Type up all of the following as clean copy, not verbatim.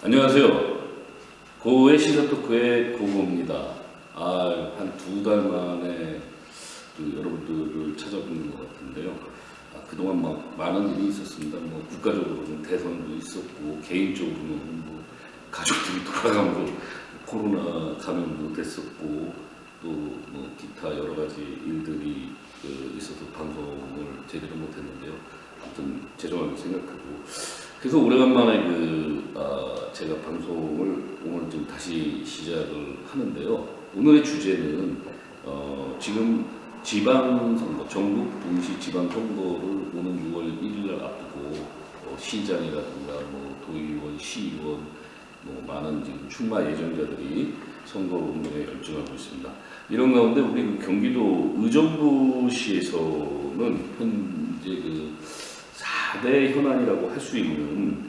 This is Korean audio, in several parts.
안녕하세요. 고우의 시사토크의 고우입니다. 한 2달 만에 여러분들을 찾아뵙는 것 같은데요. 그동안 많은 일이 있었습니다. 국가적으로는 대선도 있었고, 개인적으로는 가족들이 돌아가면서 코로나 감염도 됐었고, 또 기타 여러 가지 일들이 있어서 방송을 제대로 못했는데요. 아무튼 죄송하게 생각하고, 그래서 오래간만에 제가 방송을 오늘 좀 다시 시작을 하는데요. 오늘의 주제는 지금 지방선거, 전국 동시 지방선거를 오는 6월 1일 앞두고 시장이라든가 도의원, 시의원, 많은 지금 출마 예정자들이 선거 운동에 열중하고 있습니다. 이런 가운데 우리 경기도 의정부시에서는 현재 4대 현안이라고 할 수 있는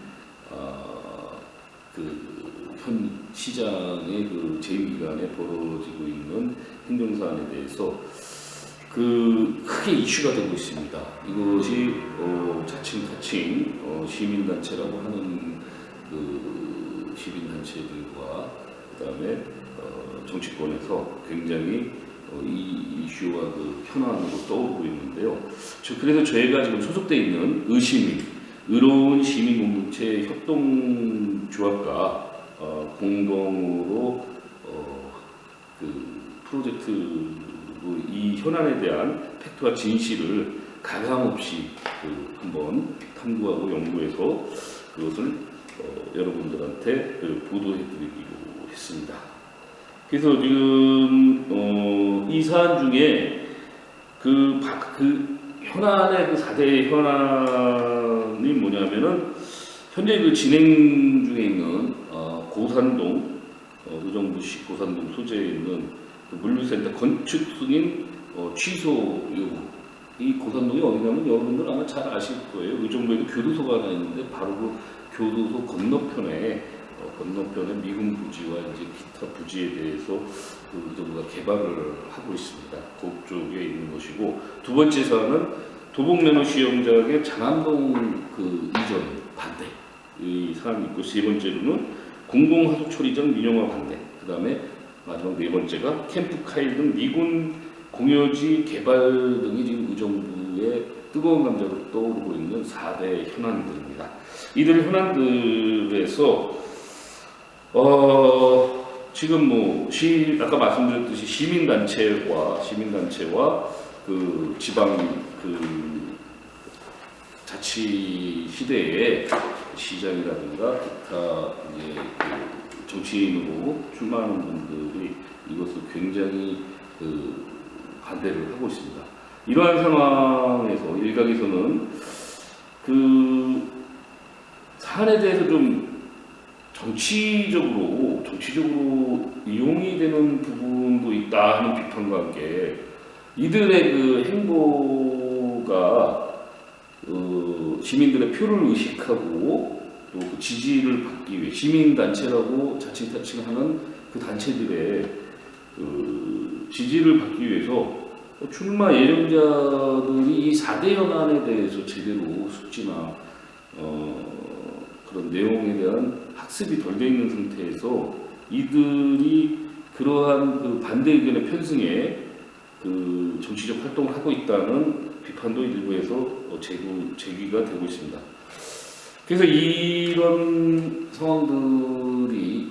현 시장의 재임 기간에 벌어지고 있는 행정사안에 대해서 크게 이슈가 되고 있습니다. 이것이 자칭 시민단체라고 하는 시민단체들과 그다음에 정치권에서 굉장히 이 이슈와 현안으로 떠오르고 있는데요. 그래서 저희가 지금 소속돼 있는 의로운 시민공동체 협동조합과 공동으로 프로젝트 이 현안에 대한 팩트와 진실을 가감없이 한번 탐구하고 연구해서 그것을 여러분들한테 보도해드리기로 했습니다. 그래서 지금 이 사안 중에 현안의 4대 현안이 뭐냐면은 현재 진행 중에 있는 고산동 의정부시 고산동 소재에 있는 물류센터 건축 승인 취소 요구. 이 고산동이 어디냐면 여러분들 아마 잘 아실 거예요. 의정부에도 교도소가 하나 있는데 바로 교도소 건너편에 미군 부지와 이제 기타 부지에 대해서 의정부가 개발을 하고 있습니다. 그쪽에 있는 것이고, 두 번째 사안은 도봉면허 시험장의 장안동 이전 반대 이 사안이 있고, 세 번째로는 공공하수 처리장 민영화 반대, 그 다음에 마지막 네 번째가 캠프카일 등 미군 공여지 개발 등이 지금 의정부의 뜨거운 감자로 떠오르고 있는 4대 현안들입니다. 이들 현안들에서 지금 아까 말씀드렸듯이 시민단체와 지방 자치 시대에 시장이라든가 기타 정치인으로 출마하는 분들이 이것을 굉장히 반대를 하고 있습니다. 이러한 상황에서 일각에서는 사안에 대해서 좀 정치적으로 이용이 되는 부분도 있다 하는 비판과 함께 이들의 행보가 시민들의 표를 의식하고 또 지지를 받기 위해 시민단체라고 자칭하는 단체들의 지지를 받기 위해서 출마 예정자들이 이 4대 현안에 대해서 제대로 숙지나 그런 내용에 대한 학습이 덜 돼 있는 상태에서 이들이 그러한 반대 의견의 편승에 정치적 활동을 하고 있다는 비판도 일부에서 제기가 되고 있습니다. 그래서 이런 상황들이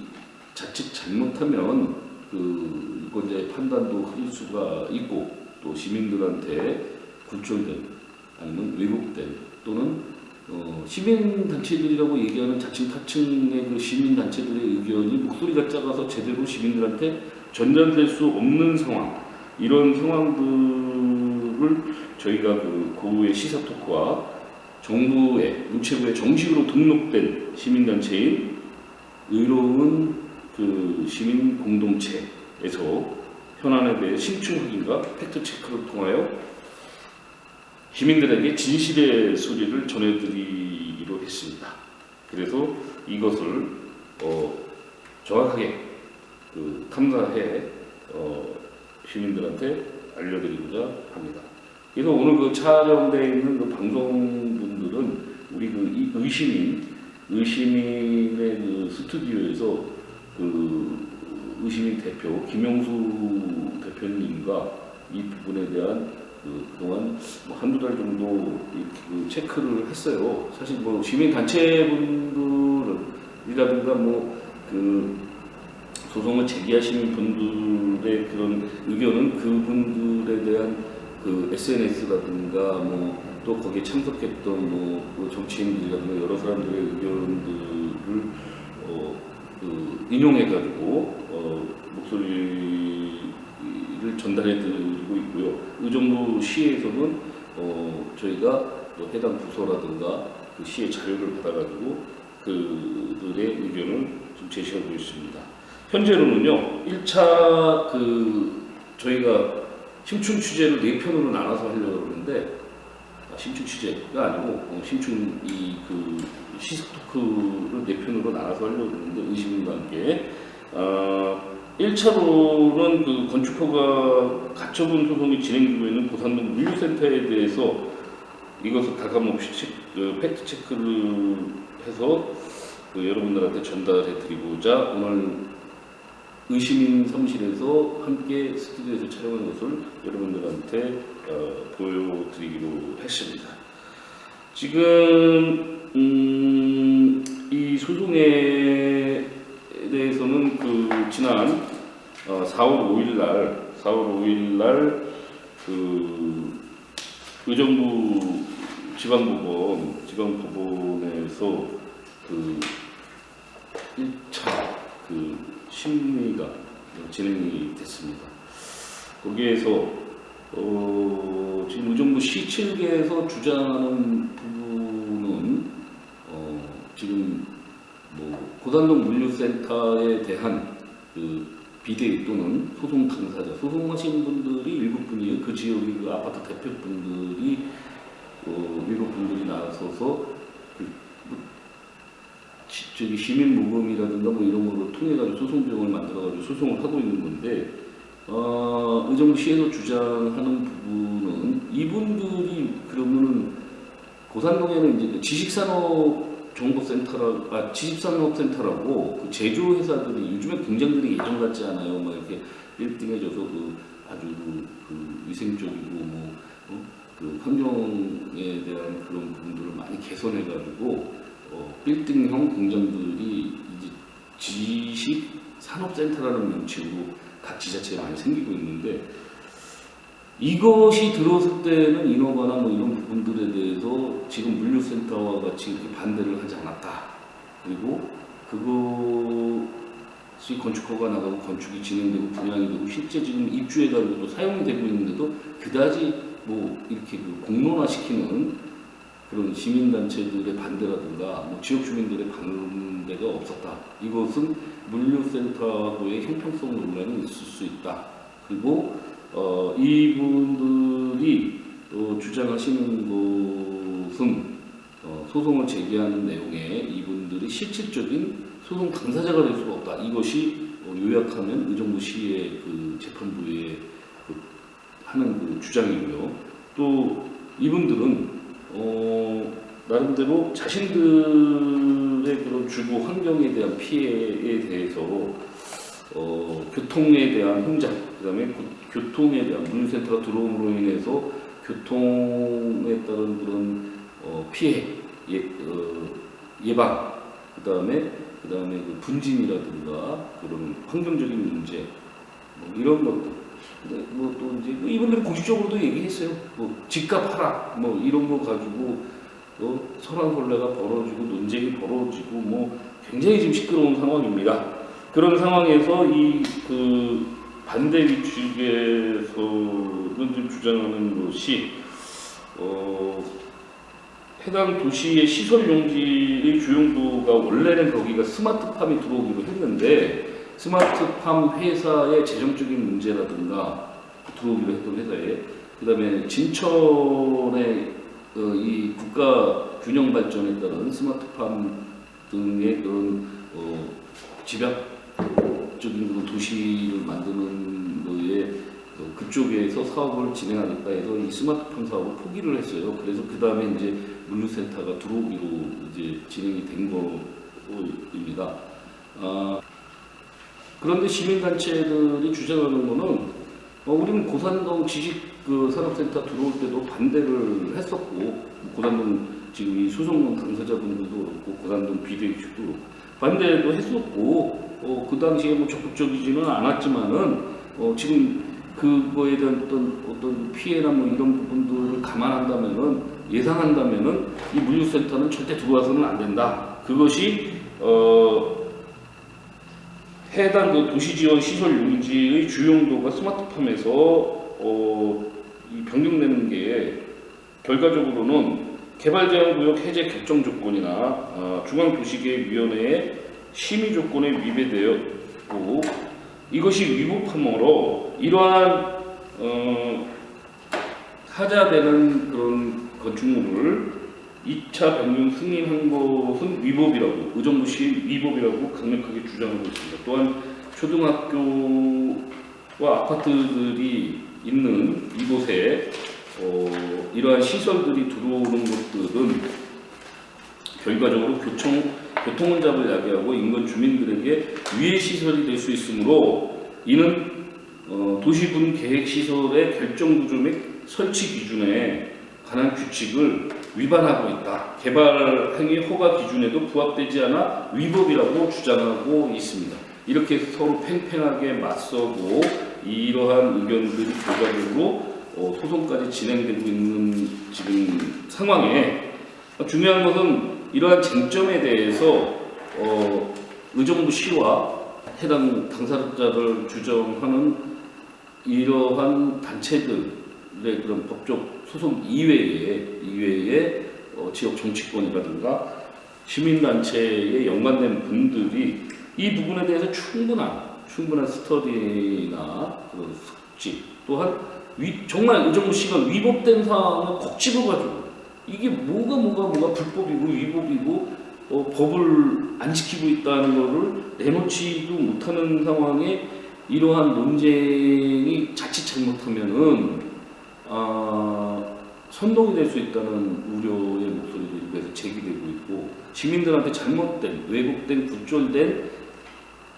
자칫 잘못하면 유권자의 판단도 흐릴 수가 있고, 또 시민들한테 굴절된 아니면 왜곡된 또는 시민단체들이라고 얘기하는 자칭 시민단체들의 의견이 목소리가 작아서 제대로 시민들한테 전달될 수 없는 상황, 이런 상황들을 저희가 고우의 시사토크와 정부의 문체부에 정식으로 등록된 시민단체인 의로운 시민공동체에서 현안에 대해 심층 확인과 팩트체크를 통하여 시민들에게 진실의 소리를 전해드리기로 했습니다. 그래서 이것을 정확하게 탐사해 시민들한테 알려드리고자 합니다. 그래서 오늘 촬영되어 있는 방송분들은 우리 이 의시민 의시민의 그 스튜디오에서 그 의시민 대표 김영수 대표님과 이 부분에 대한 그동안 뭐 한두 달 정도 그 체크를 했어요. 사실 뭐 시민 단체분들이라든가 뭐 그 소송을 제기하시는 분들의 그런 의견은 그분들에 대한 그 SNS라든가 뭐 또 거기에 참석했던 뭐그 정치인들이라든가 여러 사람들의 의견들을 그 인용해가지고 목소리를 전달해드리고 있고요. 의정부 시에서는 저희가 또 해당 부서라든가 그 시의 자료를 받아가지고 그들의 의견을 좀 제시하고 있습니다. 현재로는요, 1차 그 저희가 심층 취재를 4편으로 나눠서 하려고 그러는데, 심층 취재가 아니고 심층 그 시스토크를 4편으로 나눠서 하려고 그러는데, 의심과 함께 1차로는 그 건축허가 가처분 소송이 진행 중에 있는 고산동 물류센터에 대해서 이것을 가감없이 팩트 체크를 해서 여러분들한테 전달해 드리고자 오늘 의시민 사무실에서 함께 스튜디오에서 촬영한 것을 여러분들한테 보여드리기로 했습니다. 지금 이 소송에 대해서는 그 지난 4월 5일 날 그 의정부 지방법원에서 그 1차 그 심리가 진행이 됐습니다. 거기에서 지금 의정부 시 7개에서 주장하는 부분은 지금 뭐 고산동 물류센터에 대한 그 비대 또는 소송 당사자, 소송하신 분들이 7분이에요. 그 지역의 그 아파트 대표분들이 7분들이 나서서 저기 시민 모금이라든가 뭐 이런 걸로 통해 가지고 소송 비용을 만들어 가지고 소송을 하고 있는 건데, 의정부시에서 주장하는 부분은 이분들이 그러면은 고산동에는 이제 지식산업센터라고 그 제조회사들이 요즘에 공장들이 예전 같지 않아요. 막 이렇게 1등해져서 그 아주 그 위생적이고 그 환경에 대한 그런 부분들을 많이 개선해가지고 빌딩형 공장들이 이제 지식산업센터라는 명칭으로 각 지자체에 많이 생기고 있는데, 이것이 들어왔을 때는 인허가나 뭐 이런 부분들에 대해서 지금 물류센터와 같이 이렇게 반대를 하지 않았다. 그리고 그것이 건축허가 나가고 건축이 진행되고 분양이 되고 실제 지금 입주해가지고 또 사용이 되고 있는데도 그다지 뭐 이렇게 그 공론화시키는 그런 시민단체들의 반대라든가 뭐 지역 주민들의 반대가 없었다. 이것은 물류센터하고의 형평성 논란이 있을 수 있다. 그리고 이분들이 주장하시는 것은 소송을 제기하는 내용에 이분들이 실질적인 소송 당사자가 될 수가 없다. 이것이 요약하면 의정부시의 그 재판부에 하는 그 주장이고요. 또 이분들은 나름대로 자신들의 그런 주거 환경에 대한 피해에 대해서 교통에 대한 혼잡, 그다음에 교통에 대한 물류센터가 들어옴으로 인해서 교통에 따른 그런 피해 예방, 그다음에 그 분진이라든가 그런 환경적인 문제 이런 것들. 뭐 또 이제 이분들은 공식적으로도 얘기했어요. 뭐 집값 하락 뭐 이런 거 가지고 설왕설래가 벌어지고 논쟁이 벌어지고 뭐 굉장히 지금 시끄러운 상황입니다. 그런 상황에서 이 그 반대 위축에서는 좀 주장하는 것이 해당 도시의 시설 용지의 주용도가 원래는 거기가 스마트팜이 들어오기로 했는데 스마트팜 회사의 재정적인 문제라든가 들어오기로 했던 회사에 그다음에 진천의 이 국가 균형 발전에 따른 스마트팜 등의 그런 집약적인 그런 도시를 만드는 거에 그쪽에서 사업을 진행하겠다 해서 이 스마트팜 사업을 포기를 했어요. 그래서 그 다음에 이제 물류센터가 들어오기로 이제 진행이 된 거입니다. 그런데 시민단체들이 주장하는 거는 우리는 고산동 지식 산업센터 들어올 때도 반대를 했었고, 고산동 지금 이 소송론 당사자분들도 그렇고 고산동 비대위도 반대도 했었고, 그 당시에 뭐 적극적이지는 않았지만은 지금 그거에 대한 어떤 피해나 뭐 이런 부분들을 감안한다면은, 예상한다면은 이 물류센터는 절대 들어와서는 안 된다. 그것이 해당 도시지원 시설 용지의 주용도가 스마트팜에서 이 변경되는 게 결과적으로는 개발제한구역 해제 결정 조건이나 중앙도시계획위원회의 심의 조건에 위배되었고, 이것이 위법함으로 이러한 하자되는 그런 건축물을 2차 변경 승인한 것은 위법이라고, 의정부시 위법이라고 강력하게 주장하고 있습니다. 또한 초등학교와 아파트들이 있는 이곳에 이러한 시설들이 들어오는 것들은 결과적으로 교통 혼잡을 야기하고 인근 주민들에게 위해 시설이 될 수 있으므로 이는 도시군 계획시설의 결정구조 및 설치 기준에 관한 규칙을 위반하고 있다. 개발 행위 허가 기준에도 부합되지 않아 위법이라고 주장하고 있습니다. 이렇게 서로 팽팽하게 맞서고 이러한 의견들이 결과적으로 소송까지 진행되고 있는 지금 상황에 중요한 것은 이러한 쟁점에 대해서 의정부시와 해당 당사자를 규정하는 이러한 단체들의 그런 법적 소송 이외에 지역 정치권이라든가 시민단체에 연관된 분들이 이 부분에 대해서 충분한 스터디나 그런 숙지, 또한 정말 의정부시가 위법된 사항을 콕 집어가지고 이게 뭐가 불법이고 위법이고 법을 안 지키고 있다는 것을 내놓지도 못하는 상황에 이러한 논쟁이 자칫 잘못하면은 선동이 될 수 있다는 우려의 목소리도 일부에서 제기되고 있고, 시민들한테 잘못된, 왜곡된, 구절된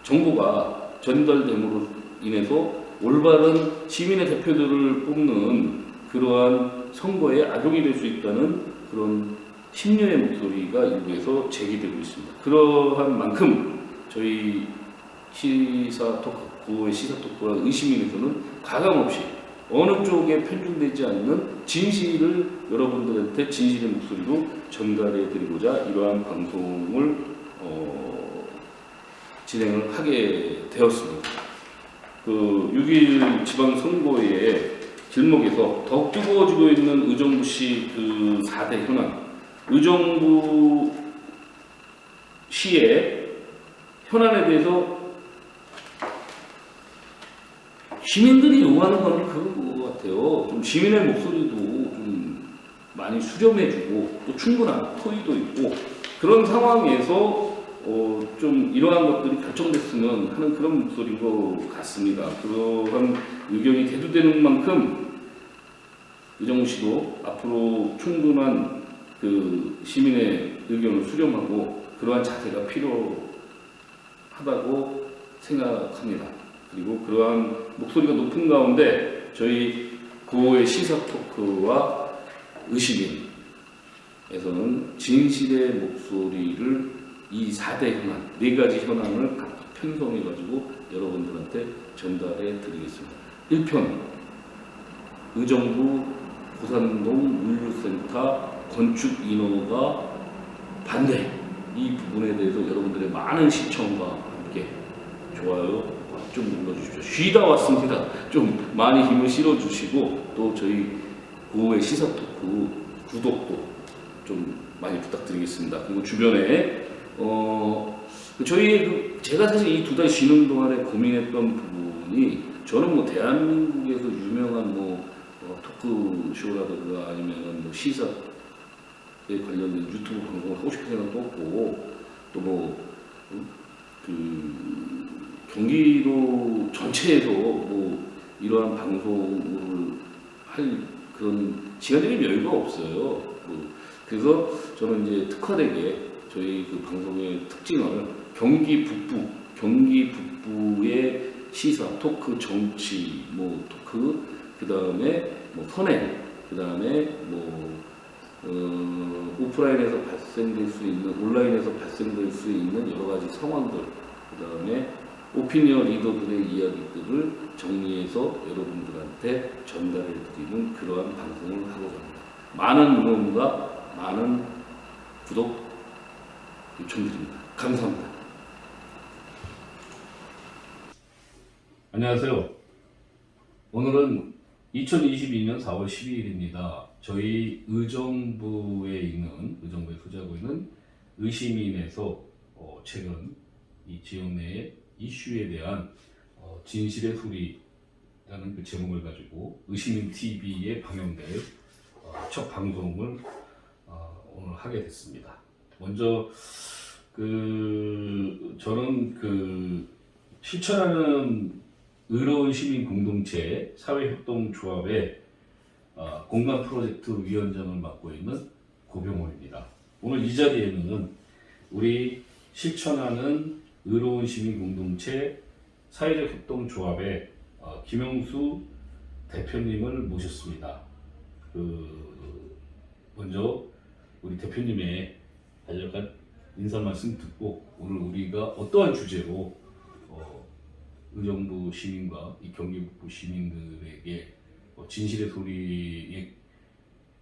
정보가 전달됨으로 인해서 올바른 시민의 대표들을 뽑는 그러한 선거에 악용이 될 수 있다는 그런 심려의 목소리가 일부에서 제기되고 있습니다. 그러한 만큼 저희 구호의 시사토크와 의시민에서는 가감없이 어느 쪽에 편중되지 않는 진실을 여러분들한테 진실의 목소리로 전달해 드리고자 이러한 방송을 진행을 하게 되었습니다. 6.1 지방선거의 길목에서 더욱 뜨거워지고 있는 의정부시 4대 현안, 의정부시의 현안에 대해서 시민들이 요구하는 건 그런 것 같아요. 좀 시민의 목소리도 좀 많이 수렴해주고 또 충분한 토의도 있고 그런 상황에서 좀 이러한 것들이 결정됐으면 하는 그런 목소리인 것 같습니다. 그러한 의견이 대두되는 만큼 의정부시도 앞으로 충분한 시민의 의견을 수렴하고 그러한 자세가 필요하다고 생각합니다. 그리고 그러한 목소리가 높은 가운데 저희 구호의 시사토크와 의시민에서는 진실의 목소리를 이 4대 현안, 4가지 현안을 각각 편성해가지고 여러분들한테 전달해 드리겠습니다. 1편, 의정부 고산동 물류센터 건축 인허가 반대, 이 부분에 대해서 여러분들의 많은 시청과 함께 좋아요 좀 눌러주십시오. 쉬다 왔습니다. 좀 많이 힘을 실어주시고 또 저희 구호의 시사토크 구독도 좀 많이 부탁드리겠습니다. 그리고 주변에 제가 사실 이 2달 쉬는 동안에 고민했던 부분이, 저는 뭐 대한민국에서 유명한 토크쇼라든가 아니면 시사에 관련된 유튜브 방송을 하고 싶은 생각도 없고, 또 경기도 전체에서 이러한 방송을 할 그런 시간적인 여유가 없어요. 그래서 저는 이제 특화되게 저희 그 방송의 특징을 경기 북부의 시사, 토크, 정치, 뭐 토크, 그 다음에 뭐 선행, 그 다음에 뭐 오프라인에서 발생될 수 있는, 온라인에서 발생될 수 있는 여러 가지 상황들, 그 다음에 오피니언 리더들의 이야기들을 정리해서 여러분들한테 전달해 드리는 그러한 방송을 하고자 합니다. 많은 응원과 많은 구독 요청드립니다. 감사합니다. 안녕하세요. 오늘은 2022년 4월 12일입니다. 저희 의정부에 소재하고 있는 의시민에서 최근 이 지역 내의 이슈에 대한 진실의 소리라는 그 제목을 가지고 의시민 TV에 방영될 첫 방송을 오늘 하게 됐습니다. 먼저 저는 실천하는 의로운 시민 공동체 사회협동조합의 공간 프로젝트 위원장을 맡고 있는 고병호입니다. 오늘 이 자리에는 우리 실천하는 의로운 시민 공동체 사회적 협동조합의 김영수 대표님을 모셨습니다. 먼저 우리 대표님의 간략한 인사 말씀 듣고 오늘 우리가 어떠한 주제로 의정부 시민과 이 경기 북부 시민들에게 진실의 소리의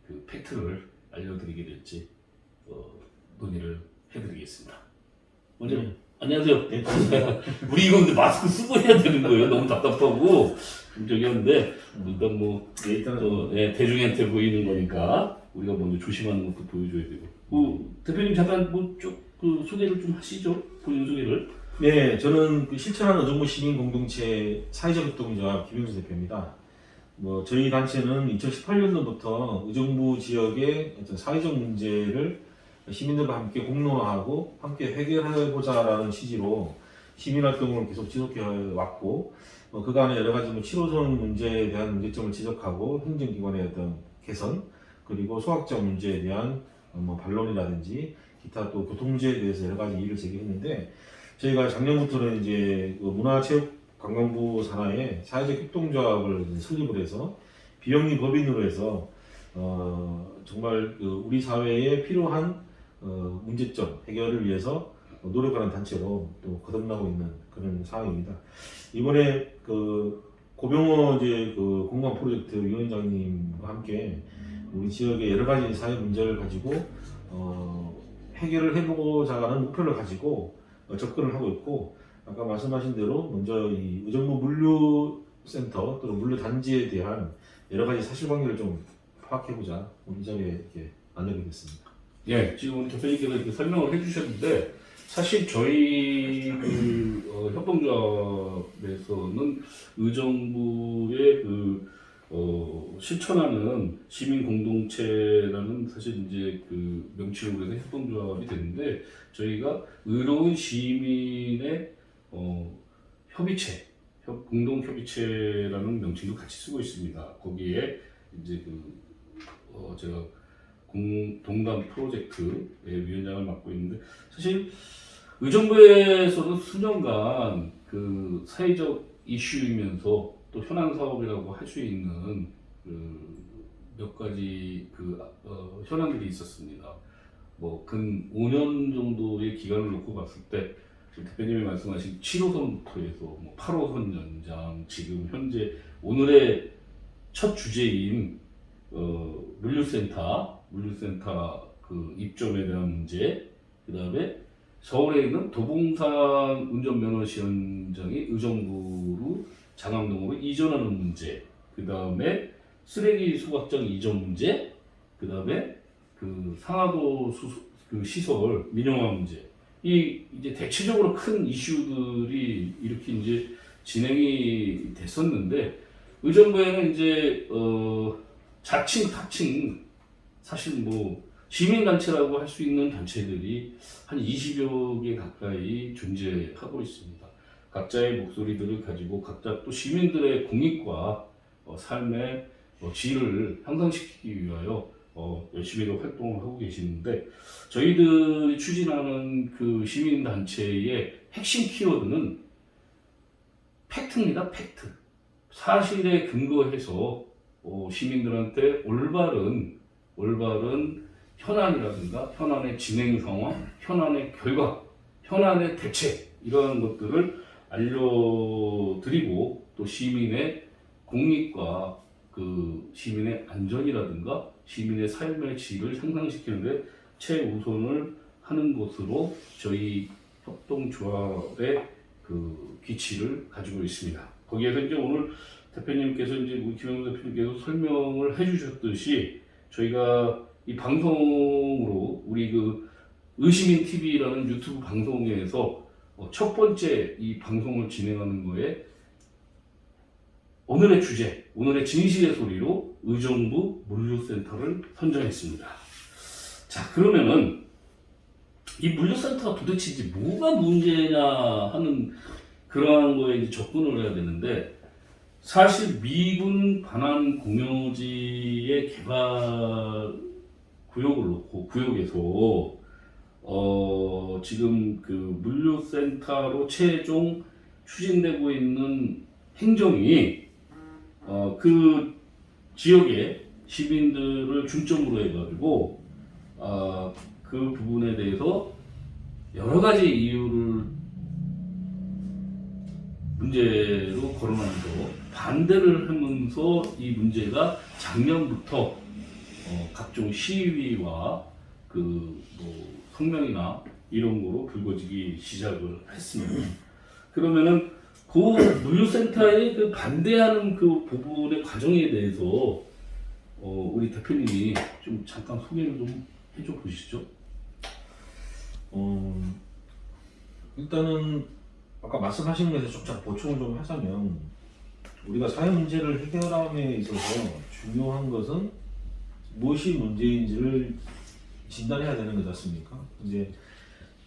그 팩트를 알려드리게 될지 논의를 해드리겠습니다. 먼저 안녕하세요. 네. 우리 이거 근데 마스크 쓰고 해야 되는 거예요. 너무 답답하고 저기였는데 일단 대중한테 보이는 거니까 우리가 먼저 조심하는 것도 보여줘야 되고. 대표님 잠깐 소개를 좀 하시죠. 본인 소개를. 네, 저는 실천하는 의정부 시민 공동체 사회적 협동조합 김영수 대표입니다. 저희 단체는 2018년도부터 의정부 지역의 어떤 사회적 문제를 시민들과 함께 공론화하고 함께 해결해보자라는 취지로 시민활동을 계속 지속해 왔고, 그간에 여러 가지 7호선 문제에 대한 문제점을 지적하고 행정기관의 어떤 개선, 그리고 소학적 문제에 대한 반론이라든지 기타 또 교통 문제에 대해서 여러 가지 이의를 제기했는데, 저희가 작년부터는 이제 문화체육관광부 산하에 사회적 협동조합을 설립을 해서 비영리 법인으로 해서 정말 우리 사회에 필요한 문제점 해결을 위해서 노력하는 단체로 또 거듭나고 있는 그런 상황입니다. 이번에 고병호 공간 프로젝트 위원장님과 함께 우리 지역의 여러 가지 사회 문제를 가지고 해결을 해보고자 하는 목표를 가지고 접근을 하고 있고, 아까 말씀하신 대로 먼저 이 의정부 물류센터 또는 물류단지에 대한 여러 가지 사실관계를 좀 파악해보자 이 자리에 이렇게 안내게 됐습니다. 예, 지금 우리 대표님께서 이렇게 설명을 해주셨는데 사실 저희 협동조합에서는 의정부의 실천하는 시민 공동체라는 사실 이제 명칭으로 해서 협동조합이 되는데, 저희가 의로운 시민의 협의체, 공동 협의체라는 명칭도 같이 쓰고 있습니다. 거기에 이제 제가 동단 프로젝트의 위원장을 맡고 있는데, 사실 의정부에서는 수년간 사회적 이슈이면서 또 현안 사업이라고 할 수 있는 몇 가지 현안들이 있었습니다. 근 5년 정도의 기간을 놓고 봤을 때 대표님이 말씀하신 7호선부터 해서 8호선 연장, 지금 현재 오늘의 첫 주제인 물류센터 입점에 대한 문제, 그 다음에 서울에 있는 도봉산 운전면허 시험장이 의정부로 장암동으로 이전하는 문제, 그 다음에 쓰레기 수거장 이전 문제, 그 다음에 상하도 시설 민영화 문제, 이제 대체적으로 큰 이슈들이 이렇게 이제 진행이 됐었는데, 의정부에는 이제 자칭 타칭 사실 시민단체라고 할 수 있는 단체들이 한 20여 개 가까이 존재하고 있습니다. 각자의 목소리들을 가지고 각자 또 시민들의 공익과 삶의 질을 향상시키기 위하여 열심히 활동을 하고 계시는데 저희들이 추진하는 그 시민단체의 핵심 키워드는 팩트입니다. 팩트. 사실에 근거해서 시민들한테 올바른 현안이라든가 현안의 진행 상황, 현안의 결과, 현안의 대책 이러한 것들을 알려드리고 또 시민의 공익과 그 시민의 안전이라든가 시민의 삶의 질을 향상시키는데 최우선을 하는 것으로 저희 협동조합의 그 기치를 가지고 있습니다. 거기에서 이제 오늘 대표님께서 이제 우리 김영수 대표님께서 설명을 해주셨듯이 저희가 이 방송으로 우리 그 의시민 TV라는 유튜브 방송에서 첫 번째 이 방송을 진행하는 거에 오늘의 주제, 오늘의 진실의 소리로 의정부 물류센터를 선정했습니다. 자, 그러면은 이 물류센터가 도대체 이제 뭐가 문제냐 하는 그러한 거에 이제 접근을 해야 되는데 사실 미군 반환 공여지의 개발 구역을 놓고 구역에서 지금 그 물류센터로 최종 추진되고 있는 행정이 그 지역의 시민들을 중점으로 해가지고 그 부분에 대해서 여러 가지 이유를 문제로 거론하면서 반대를 하면서 이 문제가 작년부터 각종 시위와 그 뭐 성명이나 이런 거로 불거지기 시작을 했습니다. 그러면은 그 물류센터에 그 반대하는 그 부분의 과정에 대해서 우리 대표님이 좀 잠깐 소개를 좀 해줘 보시죠. 일단은 아까 말씀하신 것에 조금 보충을 좀 하자면 우리가 사회 문제를 해결함에 있어서 중요한 것은 무엇이 문제인지를 진단해야 되는 거지 않습니까? 이제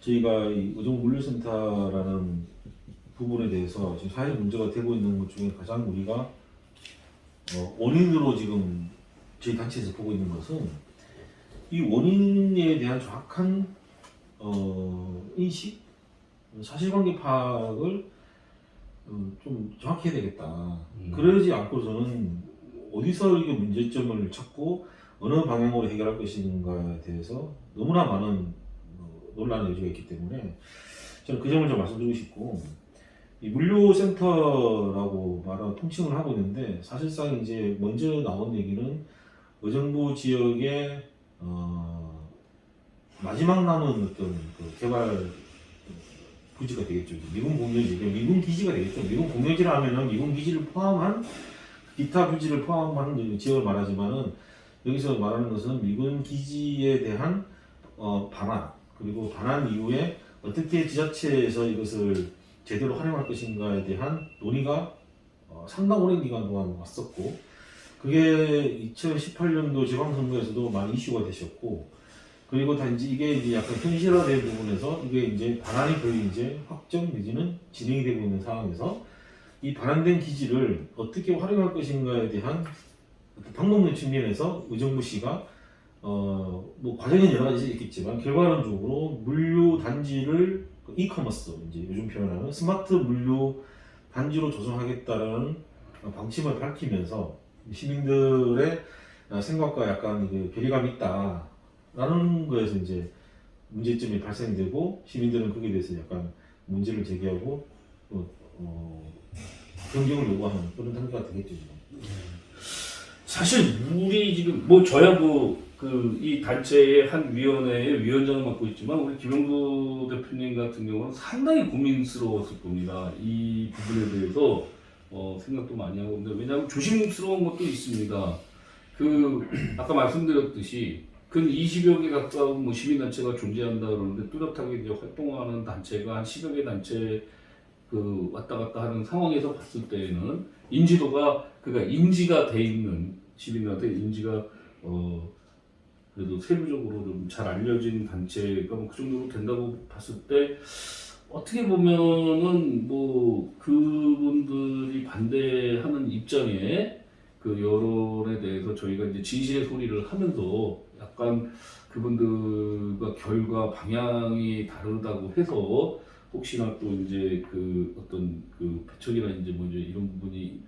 저희가 이 의정 물류센터라는 부분에 대해서 지금 사회 문제가 되고 있는 것 중에 가장 우리가 원인으로 지금 저희 단체에서 보고 있는 것은 이 원인에 대한 정확한 인식, 사실관계 파악을 좀 정확히 해야 되겠다. 그러지 않고서는 어디서 이게 문제점을 찾고 어느 방향으로 해결할 것인가에 대해서 너무나 많은 논란의 여지가 있기 때문에 저는 그 점을 좀 말씀드리고 싶고 이 물류센터라고 말하고 통칭을 하고 있는데 사실상 이제 먼저 나온 얘기는 의정부 지역의 마지막 남은 어떤 그 개발 부지가 되겠죠. 미군 공여지, 미군 기지가 되겠죠. 미군 공여지라 하면은 미군 기지를 포함한 기타 부지를 포함한 지역을 말하지만은 여기서 말하는 것은 미군 기지에 대한 반환 그리고 반환 이후에 어떻게 지자체에서 이것을 제대로 활용할 것인가에 대한 논의가 상당 오랜 기간 동안 왔었고 그게 2018년도 지방선거에서도 많이 이슈가 되셨고 그리고 단지 이게 이제 약간 현실화된 부분에서 이게 이제 반환이 거의 이제 확정 내지는 진행이 되고 있는 상황에서 이 반환된 기지를 어떻게 활용할 것인가에 대한 방법론 측면에서 의정부시가 뭐 과정은 여러 가지 있겠지만 결과론적으로 물류 단지를 이커머스 이제 요즘 표현하는 스마트 물류 단지로 조성하겠다라는 방침을 밝히면서 시민들의 생각과 약간 괴리감이 있다라는 거에서 이제 문제점이 발생되고 시민들은 거기에 대해서 약간 문제를 제기하고 변경을 요구하는 그런 단계가 되겠죠. 사실 우리 지금 뭐 저야 뭐 그 이 단체의 한 위원회의 위원장을 맡고 있지만 우리 김영수 대표님 같은 경우는 상당히 고민스러웠을 겁니다. 이 부분에 대해서 생각도 많이 하고 있는데 왜냐하면 조심스러운 것도 있습니다. 그 아까 말씀드렸듯이 근 20여 개 가까운 뭐 시민단체가 존재한다 그러는데 뚜렷하게 이제 활동하는 단체가 한 10여 개 단체 그 왔다 갔다 하는 상황에서 봤을 때에는 인지도가 그러니까 인지가 돼 있는 시민한테 인지가 그래도 세부적으로 좀 잘 알려진 단체가 뭐 그 정도로 된다고 봤을 때 어떻게 보면은 뭐 그분들이 반대하는 입장에 그 여론에 대해서 저희가 이제 진실의 소리를 하면서 약간 그분들과 결과 방향이 다르다고 해서 혹시나 또 이제 그 어떤 그 배척이나 이제 뭐 이제 이런 부분이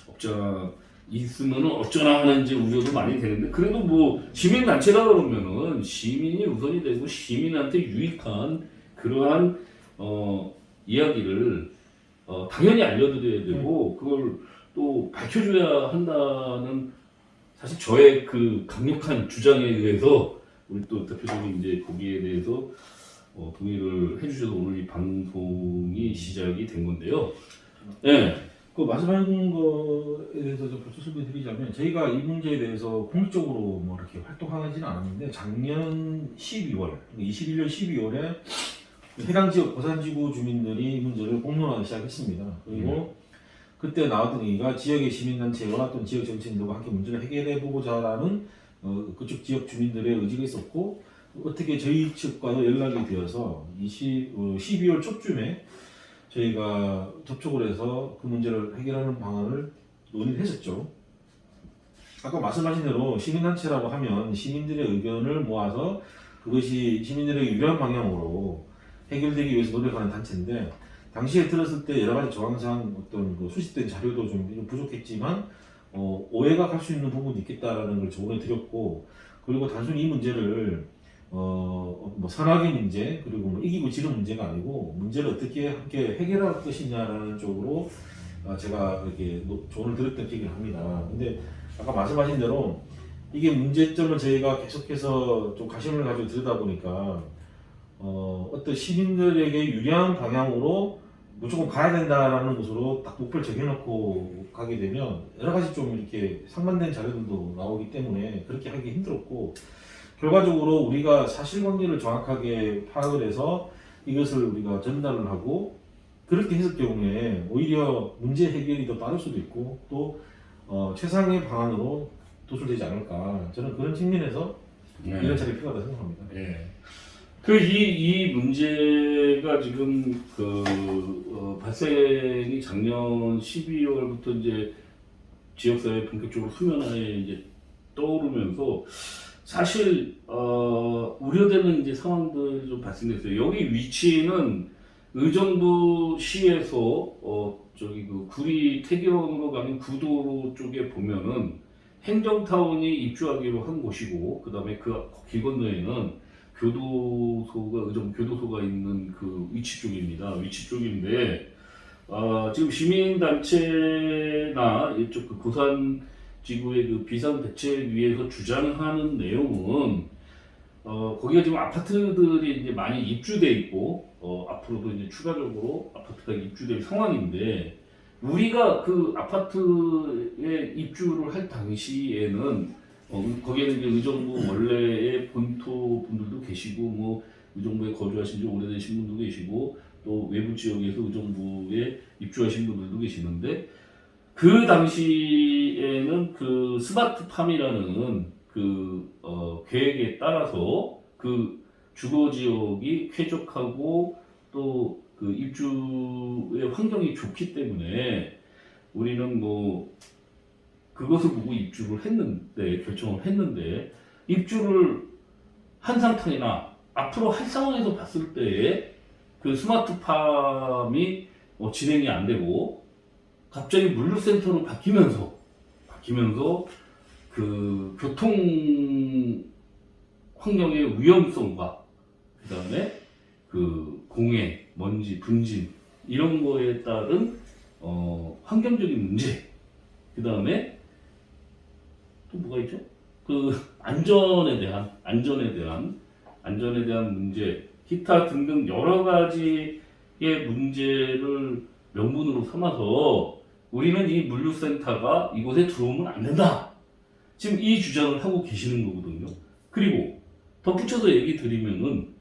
없잖아 있으면은 어쩌나 하는 이제 우려도 많이 되는데 그래도 뭐 시민 단체라 그러면은 시민이 우선이 되고 시민한테 유익한 그러한 이야기를 당연히 알려드려야 되고 그걸 또 밝혀줘야 한다는 사실 저의 그 강력한 주장에 의해서 우리 또 대표님이 이제 거기에 대해서 동의를 해주셔서 오늘 이 방송이 시작이 된 건데요. 네. 그 말씀하신 거에 대해서 좀 설명드리자면 저희가 이 문제에 대해서 공식적으로 뭐 이렇게 활동하지는 않았는데 작년 12월, 21년 12월에 해당 지역 고산지구 주민들이 이 문제를 공론화하기 시작했습니다. 그리고 그때 나왔던 얘기가 지역의 시민단체와 또는 지역 정치인들과 함께 문제를 해결해 보고자라는 그쪽 지역 주민들의 의지가 있었고 어떻게 저희 측과도 연락이 되어서 12월 초쯤에 저희가 접촉을 해서 그 문제를 해결하는 방안을 논의를 했었죠. 아까 말씀하신 대로 시민단체라고 하면 시민들의 의견을 모아서 그것이 시민들에게 유리한 방향으로 해결되기 위해서 노력하는 단체인데 당시에 들었을 때 여러 가지 정황상 어떤 그 수집된 자료도 좀 부족했지만 오해가 갈 수 있는 부분이 있겠다라는 걸 조언해 드렸고 그리고 단순히 이 문제를 뭐 선악의 문제 그리고 뭐 이기고 지는 문제가 아니고 문제를 어떻게 함께 해결할 것이냐라는 쪽으로 제가 이렇게 조언을 드렸던 기억을 합니다. 근데 아까 말씀하신 대로 이게 문제점을 저희가 계속해서 좀 관심을 가지고 들여다보니까 어떤 시민들에게 유리한 방향으로 무조건 가야 된다라는 것으로 딱 목표를 정해놓고 가게 되면 여러 가지 좀 이렇게 상반된 자료들도 나오기 때문에 그렇게 하기 힘들었고 결과적으로 우리가 사실관계를 정확하게 파악을 해서 이것을 우리가 전달을 하고 그렇게 했을 경우에 오히려 문제 해결이 더 빠를 수도 있고 또 최상의 방안으로 도출되지 않을까 저는 그런 측면에서 이런 자리가 필요하다고 생각합니다. 네. 이 문제가 지금 발생이 작년 12월부터 이제 지역사회 본격적으로 수면화에 이제 떠오르면서 사실 우려되는 이제 상황들이 좀 발생됐어요. 여기 위치는 의정부시에서 저기 그 구리 태경으로 가는 구도로 쪽에 보면은 행정타운이 입주하기로 한 곳이고 그 다음에 그 길 건너에는 교도소가 의정부 교도소가 있는 그 위치 쪽입니다. 위치 쪽인데 지금 시민단체나 이쪽 그 고산 지구의 그 비상대책위에서 주장하는 내용은 거기가 지금 아파트들이 이제 많이 입주돼 있고 앞으로도 이제 추가적으로 아파트가 입주될 상황인데 우리가 그 아파트에 입주를 할 당시에는 거기에는 이제 의정부 원래의 본토 분들도 계시고 뭐 의정부에 거주하신 지 오래되신 분도 계시고 또 외부 지역에서 의정부에 입주하신 분들도 계시는데 그 당시에는 그 스마트팜이라는 그 계획에 따라서 그 주거 지역이 쾌적하고 또 그 입주의 환경이 좋기 때문에 우리는 뭐 그것을 보고 입주를 했는데 결정을 했는데 입주를 한 상태나 앞으로 할 상황에서 봤을 때에 그 스마트팜이 진행이 안 되고 갑자기 물류센터로 바뀌면서 그 교통 환경의 위험성과 그 다음에 그 공해, 먼지, 분진 이런 거에 따른 환경적인 문제 그 다음에 또 뭐가 있죠? 그 안전에 대한 문제 기타 등등 여러 가지의 문제를 명분으로 삼아서 우리는 이 물류센터가 이곳에 들어오면 안 된다. 지금 이 주장을 하고 계시는 거거든요. 그리고 덧붙여서 얘기 드리면은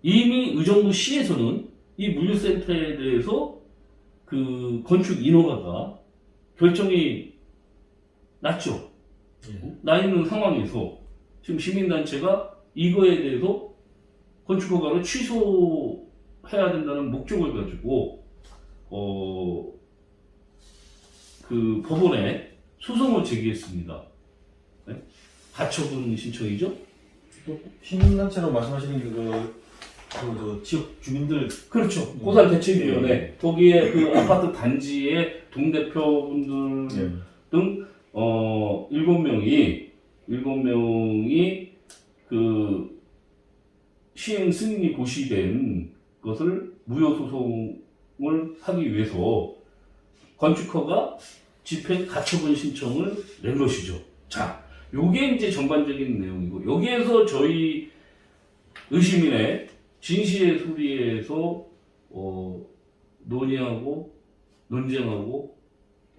이미 의정부 시에서는 이 물류센터에 대해서 그 건축 인허가가 결정이 났죠. 나 있는 상황에서 지금 시민단체가 이거에 대해서 건축허가를 취소할 해야 된다는 목적을 가지고 그 법원에 소송을 제기했습니다. 네? 가처분 신청이죠? 또 시민단체로 말씀하시는 저 지역 주민들 그렇죠. 네. 고살대책위원회. 네. 거기에 그 아파트 단지의 동대표분들 네. 등 7명이 그 시행 승인이 고시된 것을 무효 소송을 하기 위해서 건축허가 집행 가처분 신청을 낸 것이죠. 자, 요게 이제 전반적인 내용이고 여기에서 저희 의시민의 진실의 소리에서 논의하고 논쟁하고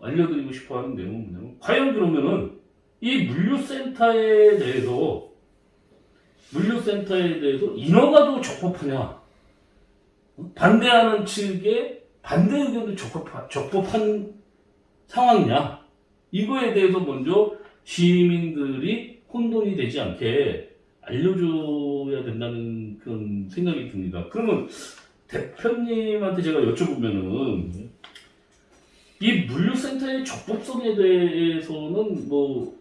알려드리고 싶어하는 내용은 뭐냐면 과연 그러면은 이 물류센터에 대해서 인허가도 적법하냐? 반대하는 측의 반대 의견도 적법한 상황이냐? 이거에 대해서 먼저 시민들이 혼돈이 되지 않게 알려줘야 된다는 그런 생각이 듭니다. 그러면 대표님한테 제가 여쭤보면은 이 물류센터의 적법성에 대해서는 뭐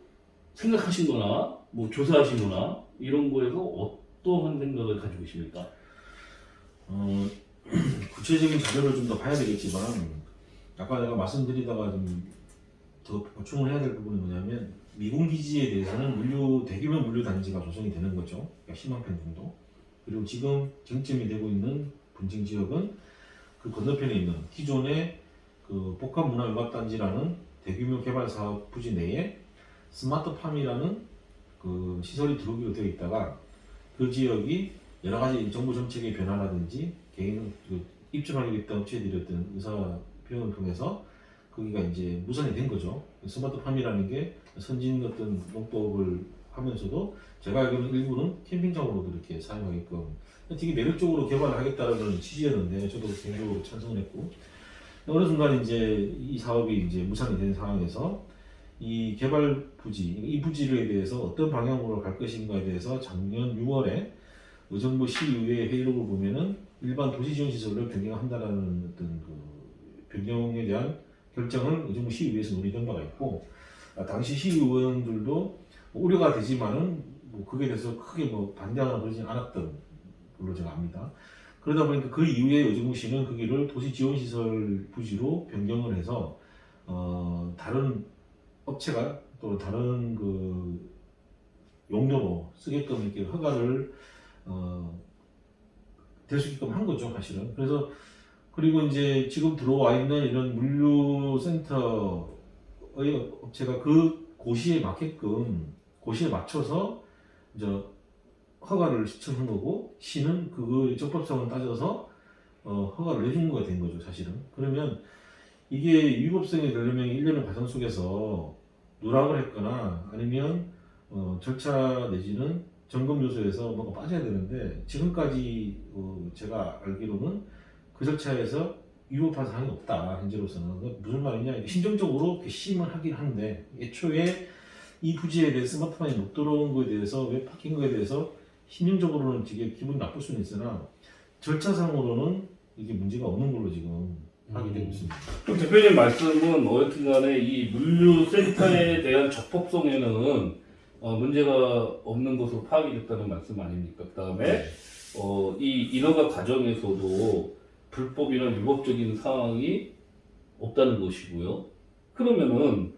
생각하신 거나 뭐 조사하신 거나 이런 거에서 어떠한 생각을 가지고 계십니까? 구체적인 자료를 좀 더 봐야 되겠지만 아까 내가 말씀드리다가 좀 더 보충을 해야 될 부분이 뭐냐면 미군기지에 대해서는 대규모 물류 단지가 조성이 되는 거죠. 그러니까 10만 평 정도. 그리고 지금 쟁점이 되고 있는 분쟁 지역은 그 건너편에 있는 기존의 그 복합문화융합단지라는 대규모 개발 사업 부지 내에 스마트팜이라는 그 시설이 들어오기로 되어 있다가 그 지역이 여러 가지 정부 정책의 변화라든지 개인 입주하기로 했던 업체들이 어떤 의사 표현을 통해서 거기가 이제 무산이 된 거죠. 스마트팜이라는 게 선진 어떤 농법을 하면서도 제가 알기로는 일부는 캠핑장으로도 이렇게 사용하게끔 되게 매력적으로 개발을 하겠다는 취지였는데 저도 개인적으로 찬성을 했고 어느 순간 이제 이 사업이 이제 무산이 된 상황에서 이 개발 부지, 이 부지에 대해서 어떤 방향으로 갈 것인가에 대해서 작년 6월에 의정부 시의회 회의록을 보면은 일반 도시지원시설을 변경한다라는 어떤 그 변경에 대한 결정을 의정부 시의회에서 논의된 바가 있고 당시 시의원들도 우려가 되지만은 뭐 그게 대해서 크게 뭐 반대하거나 그러지 않았던 걸로 제가 압니다. 그러다 보니까 그 이후에 의정부시는 거기를 도시지원시설 부지로 변경을 해서 다른 업체가 또 다른 그 용도로 쓰게끔 이렇게 허가를 될 수 있게끔 한 거죠, 사실은. 그래서 그리고 이제 지금 들어와 있는 이런 물류센터의 업체가 그 고시에 맞춰서 이제 허가를 신청한 거고 시는 그 적법성을 따져서 허가를 내준 거가 된 거죠, 사실은. 그러면 이게 위법성이 되려면 일련의 과정 속에서 누락을 했거나 아니면 절차 내지는 점검 요소에서 뭔가 빠져야 되는데 지금까지 제가 알기로는 그 절차에서 위법한 사항이 없다, 현재로서는. 무슨 말이냐, 심정적으로 개심을 하긴 하는데 애초에 이 부지에 대해 스마트폰이 못 들어온 거에 대해서 왜 바뀐 거에 대해서 심정적으로는 되게 기분이 나쁠 수는 있으나 절차상으로는 이게 문제가 없는 걸로 지금 확인되고 있습니다. 그럼 대표님 말씀은 어쨌든 간에 이 물류센터에 대한 적법성에는 문제가 없는 것으로 파악이 됐다는 말씀 아닙니까? 그 다음에 이 인허가 과정에서도 불법이나 위법적인 사항이 없다는 것이고요. 그러면은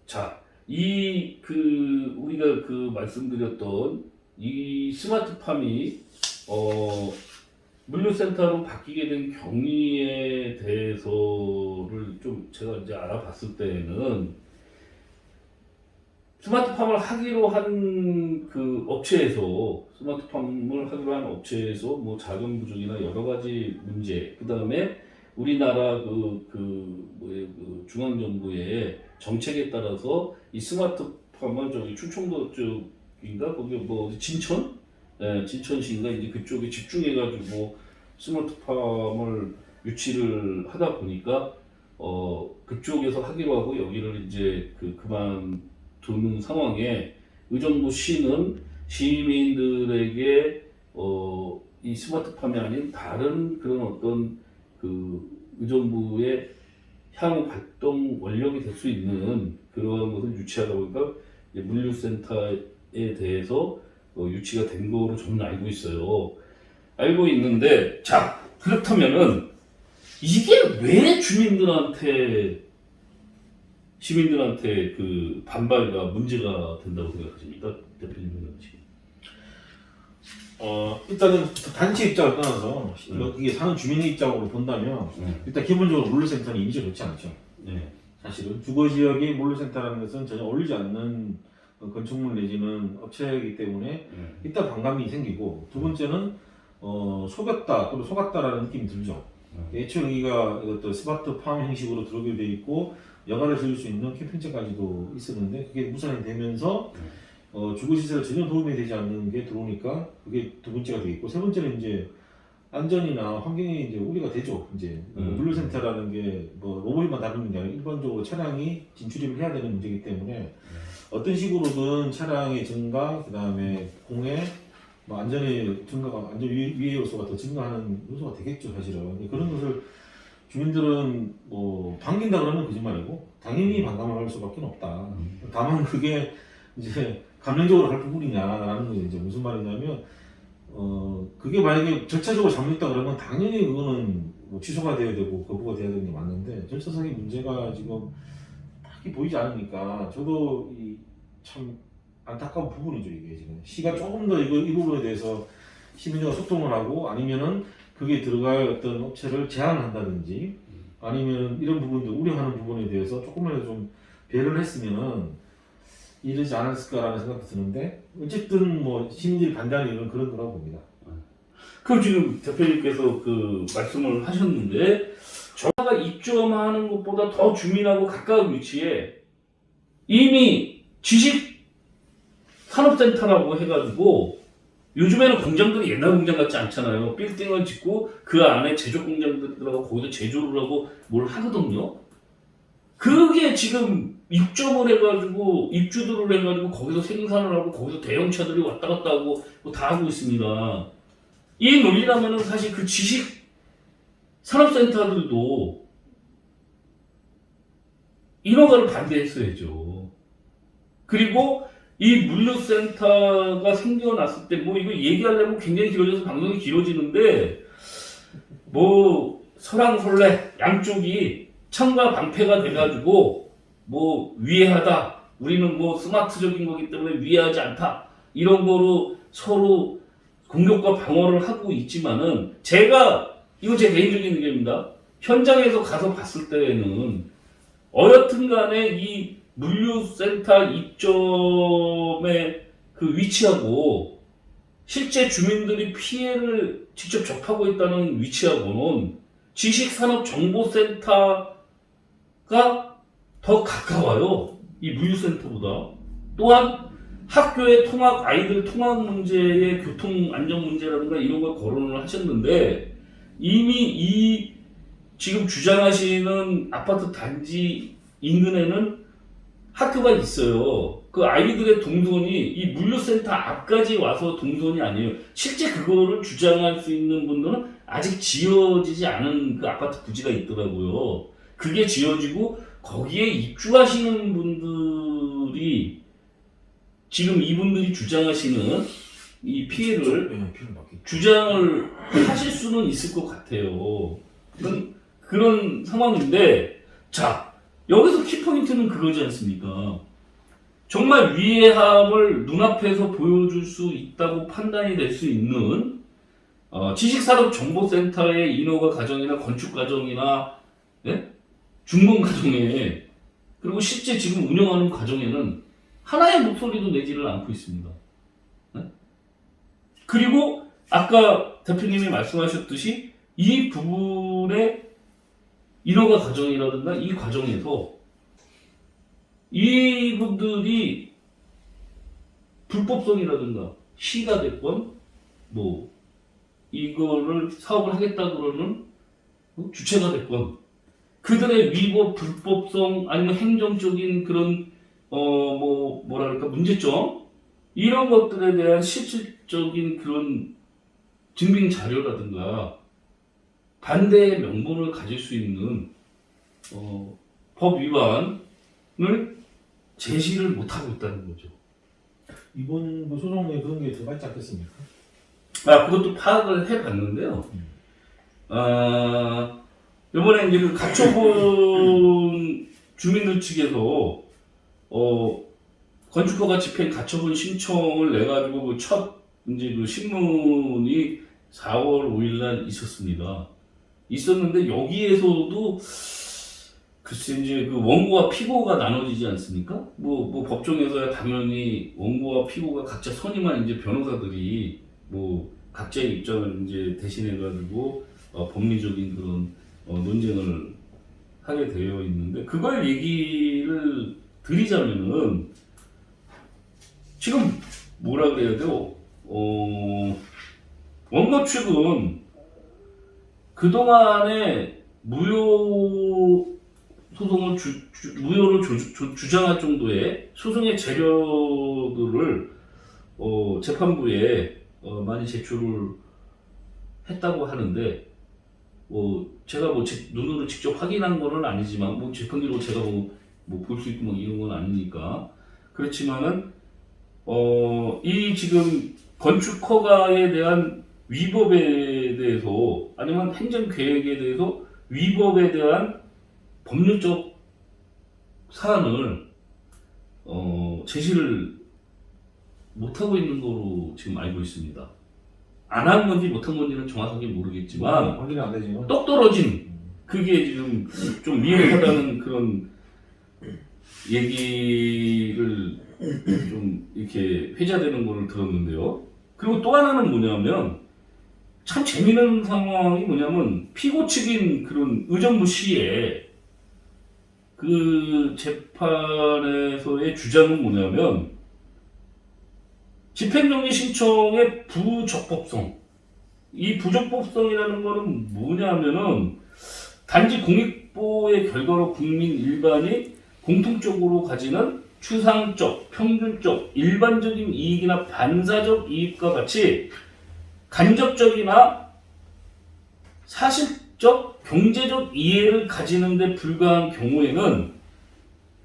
자, 우리가 그 말씀드렸던 이 스마트팜이 물류센터로 바뀌게 된 경위에 대해서를 좀 제가 이제 알아봤을 때에는 스마트팜을 하기로 한 그 업체에서 뭐 자금 부족이나 여러 가지 문제, 그 다음에 우리나라 그 중앙 정부의 정책에 따라서 이 스마트팜을 저기 충청도 쪽인가 거기 뭐 진천? 네, 진천시인가 이제 그쪽에 집중해가지고 스마트팜을 유치를 하다 보니까 그쪽에서 하기로 하고 여기를 이제 그만두는 상황에 의정부 시는 시민들에게 이 스마트팜이 아닌 다른 그런 어떤 그 의정부의 향후 발동 원력이 될 수 있는 그러한 것을 유치하다 보니까 이제 물류센터에 대해서 유치가 된 거로 저는 알고 있어요. 알고 있는데, 자, 그렇다면은 이게 왜 시민들한테 그 반발과 문제가 된다고 생각하십니까? 대표님 생각하시기에. 일단은 단체 입장을 떠나서 이게 사는 주민의 입장으로 본다면 일단 기본적으로 물류센터는 이미지가 좋지 않죠. 네. 사실은 주거 지역에 물류센터라는 것은 전혀 어울리지 않는 건축물 내지는 업체이기 때문에 일단 반감이 생기고, 두 번째는 속였다 또는 속았다라는 느낌이 들죠. 애초에 여기가 이것도 스마트팜 형식으로 들어오게 돼 있고 여가를 지을 수 있는 캠핑장까지도 있었는데, 그게 무산이 되면서 주거시설에 전혀 도움이 되지 않는 게 들어오니까 그게 두 번째가 되겠고, 세 번째는 이제 안전이나 환경에 이제 우려가 되죠. 이제 물류센터라는 게 뭐 로봇만 다루는 게 아니라 일반적으로 차량이 진출입을 해야 되는 문제이기 때문에 어떤 식으로든 차량의 증가, 그 다음에 공해, 뭐 안전의 증가가, 안전 위해 요소가 더 증가하는 요소가 되겠죠, 사실은. 그런 것을 주민들은 뭐 반긴다 그러면 거짓말이고 당연히 반감을 할 수밖에 없다. 다만 그게 이제 감정적으로 할 부분이냐라는 게 이제 무슨 말이냐면, 그게 만약에 절차적으로 잘못했다 그러면 당연히 그거는 뭐 취소가 돼야 되고 거부가 돼야 되는 게 맞는데, 절차상의 문제가 지금 딱히 보이지 않으니까 저도 참 안타까운 부분이죠. 이게 지금 시가 조금 더 이 부분에 대해서 시민들과 소통을 하고, 아니면은 그게 들어갈 어떤 업체를 제한한다든지, 아니면 이런 부분들 우려하는 부분에 대해서 조금이라도 좀 배려를 했으면은 이러지 않았을까라는 생각도 드는데, 어쨌든 뭐 시민들이 반대하는 이유는 그런 거라고 봅니다. 그럼 지금 대표님께서 그 말씀을 하셨는데, 저가 입점하는 것보다 더 주민하고 가까운 위치에 이미 지식 산업센터라고 해가지고, 요즘에는 공장들이 옛날 공장 같지 않잖아요. 빌딩을 짓고 그 안에 제조 공장들 들어가고 거기서 제조를 하고 뭘 하거든요. 그게 지금 입점을 해가지고 입주들을 해가지고 거기서 생산을 하고 거기서 대형차들이 왔다 갔다 하고 뭐 다 하고 있습니다. 이 논리라면은 사실 그 지식 산업센터들도 인허가를 반대했어야죠. 그리고 이 물류센터가 생겨났을 때, 뭐 이거 얘기하려면 굉장히 길어져서 방송이 길어지는데, 뭐 설왕설래 양쪽이 창과 방패가 돼가지고 뭐 위해하다, 우리는 뭐 스마트적인 거기 때문에 위해하지 않다, 이런 거로 서로 공격과 방어를 하고 있지만은, 제가 이거 제 개인적인 의견입니다. 현장에서 가서 봤을 때에는 어여튼 간에 이 물류센터 입점의 그 위치하고 실제 주민들이 피해를 직접 접하고 있다는 위치하고는 지식산업정보센터가 더 가까워요. 이 물류센터보다. 또한 학교의 통학, 아이들 통학 문제의 교통 안전 문제라든가 이런 걸 거론을 하셨는데, 이미 이 지금 주장하시는 아파트 단지 인근에는 학교가 있어요. 그 아이들의 동선이 이 물류센터 앞까지 와서 동선이 아니에요. 실제 그거를 주장할 수 있는 분들은 아직 지어지지 않은 그 아파트 부지가 있더라고요. 그게 지어지고 거기에 입주하시는 분들이 지금 이분들이 주장하시는 이 피해를 주장을 하실 수는 있을 것 같아요. 그런 상황인데, 자, 여기서 키포인트는 그거지 않습니까? 정말 위해함을 눈앞에서 보여줄 수 있다고 판단이 될 수 있는 지식산업정보센터의 인허가 과정이나 건축 과정이나, 네? 준공 과정에, 그리고 실제 지금 운영하는 과정에는 하나의 목소리도 내지를 않고 있습니다. 네? 그리고 아까 대표님이 말씀하셨듯이 이 부분의 인허가 과정이라든가 이 과정에서 이분들이 불법성이라든가 시가 됐건 뭐 이거를 사업을 하겠다 그러는 주체가 됐건 그들의 위법, 불법성 아니면 행정적인 그런 뭐랄까 문제점, 이런 것들에 대한 실질적인 그런 증빙 자료라든가 반대의 명분을 가질 수 있는 법 위반을 제시를 못하고 있다는 거죠. 이번 그 소송에 그런 게 들어가 있지 않겠습니까? 그것도 파악을 해봤는데요. 이번에 이제 그 가처분 주민들 측에서 건축허가 집행 가처분 신청을 내가지고 그 첫 이제 그 신문이 4월 5일 날 있었는데 여기에서도 글쎄 이제 그 원고와 피고가 나눠지지 않습니까? 뭐 법정에서야 당연히 원고와 피고가 각자 선임한 이제 변호사들이 뭐 각자의 입장을 이제 대신해 가지고 법리적인 그런 논쟁을 하게 되어 있는데 그걸 얘기를 드리자면은 지금 뭐라 그래야 돼요? 원고 측은 그동안에 무효 소송을 무효를 주장할 정도의 소송의 재료들을 재판부에 많이 제출을 했다고 하는데 제가 제 눈으로 직접 확인한 거는 아니지만 재판 기록 제가 볼 수 있고 이런 건 아니니까 그렇지만은 이 지금 건축 허가에 대한 위법에 대해서 아니면 행정 계획에 대해서 위법에 대한 법률적 사안을 제시를 못하고 있는 거로 지금 알고 있습니다. 안 한 건지 못한 건지는 정확하게 모르겠지만 확인이 안 되지만 똑 떨어진 그게 지금 좀 위험하다는 그런 얘기를 좀 이렇게 회자되는 거를 들었는데요. 그리고 또 하나는 뭐냐면 참 재미있는 상황이 뭐냐면 피고 측인 그런 의정부 시의 그 재판에서의 주장은 뭐냐면 집행정지 신청의 부적법성. 이 부적법성이라는 거는 뭐냐면은 단지 공익보호의 결과로 국민 일반이 공통적으로 가지는 추상적, 평균적, 일반적인 이익이나 반사적 이익과 같이 간접적이나 사실적, 경제적 이해를 가지는 데 불과한 경우에는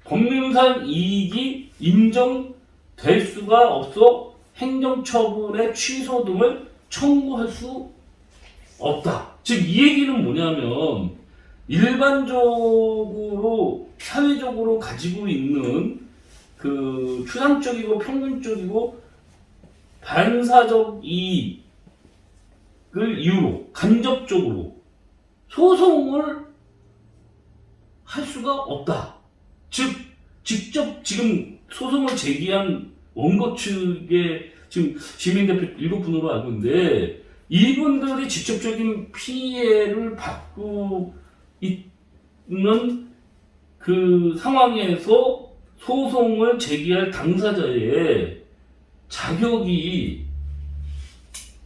법률상 이익이 인정될 수가 없어 행정처분의 취소 등을 청구할 수 없다. 즉 이 얘기는 뭐냐면 일반적으로 사회적으로 가지고 있는 그 추상적이고 평균적이고 반사적 이익을 이유로 간접적으로 소송을 할 수가 없다. 즉 직접 지금 소송을 제기한 원고 측의 지금 시민대표 7분으로 알고 있는데 이분들이 직접적인 피해를 받고 있는 그 상황에서 소송을 제기할 당사자의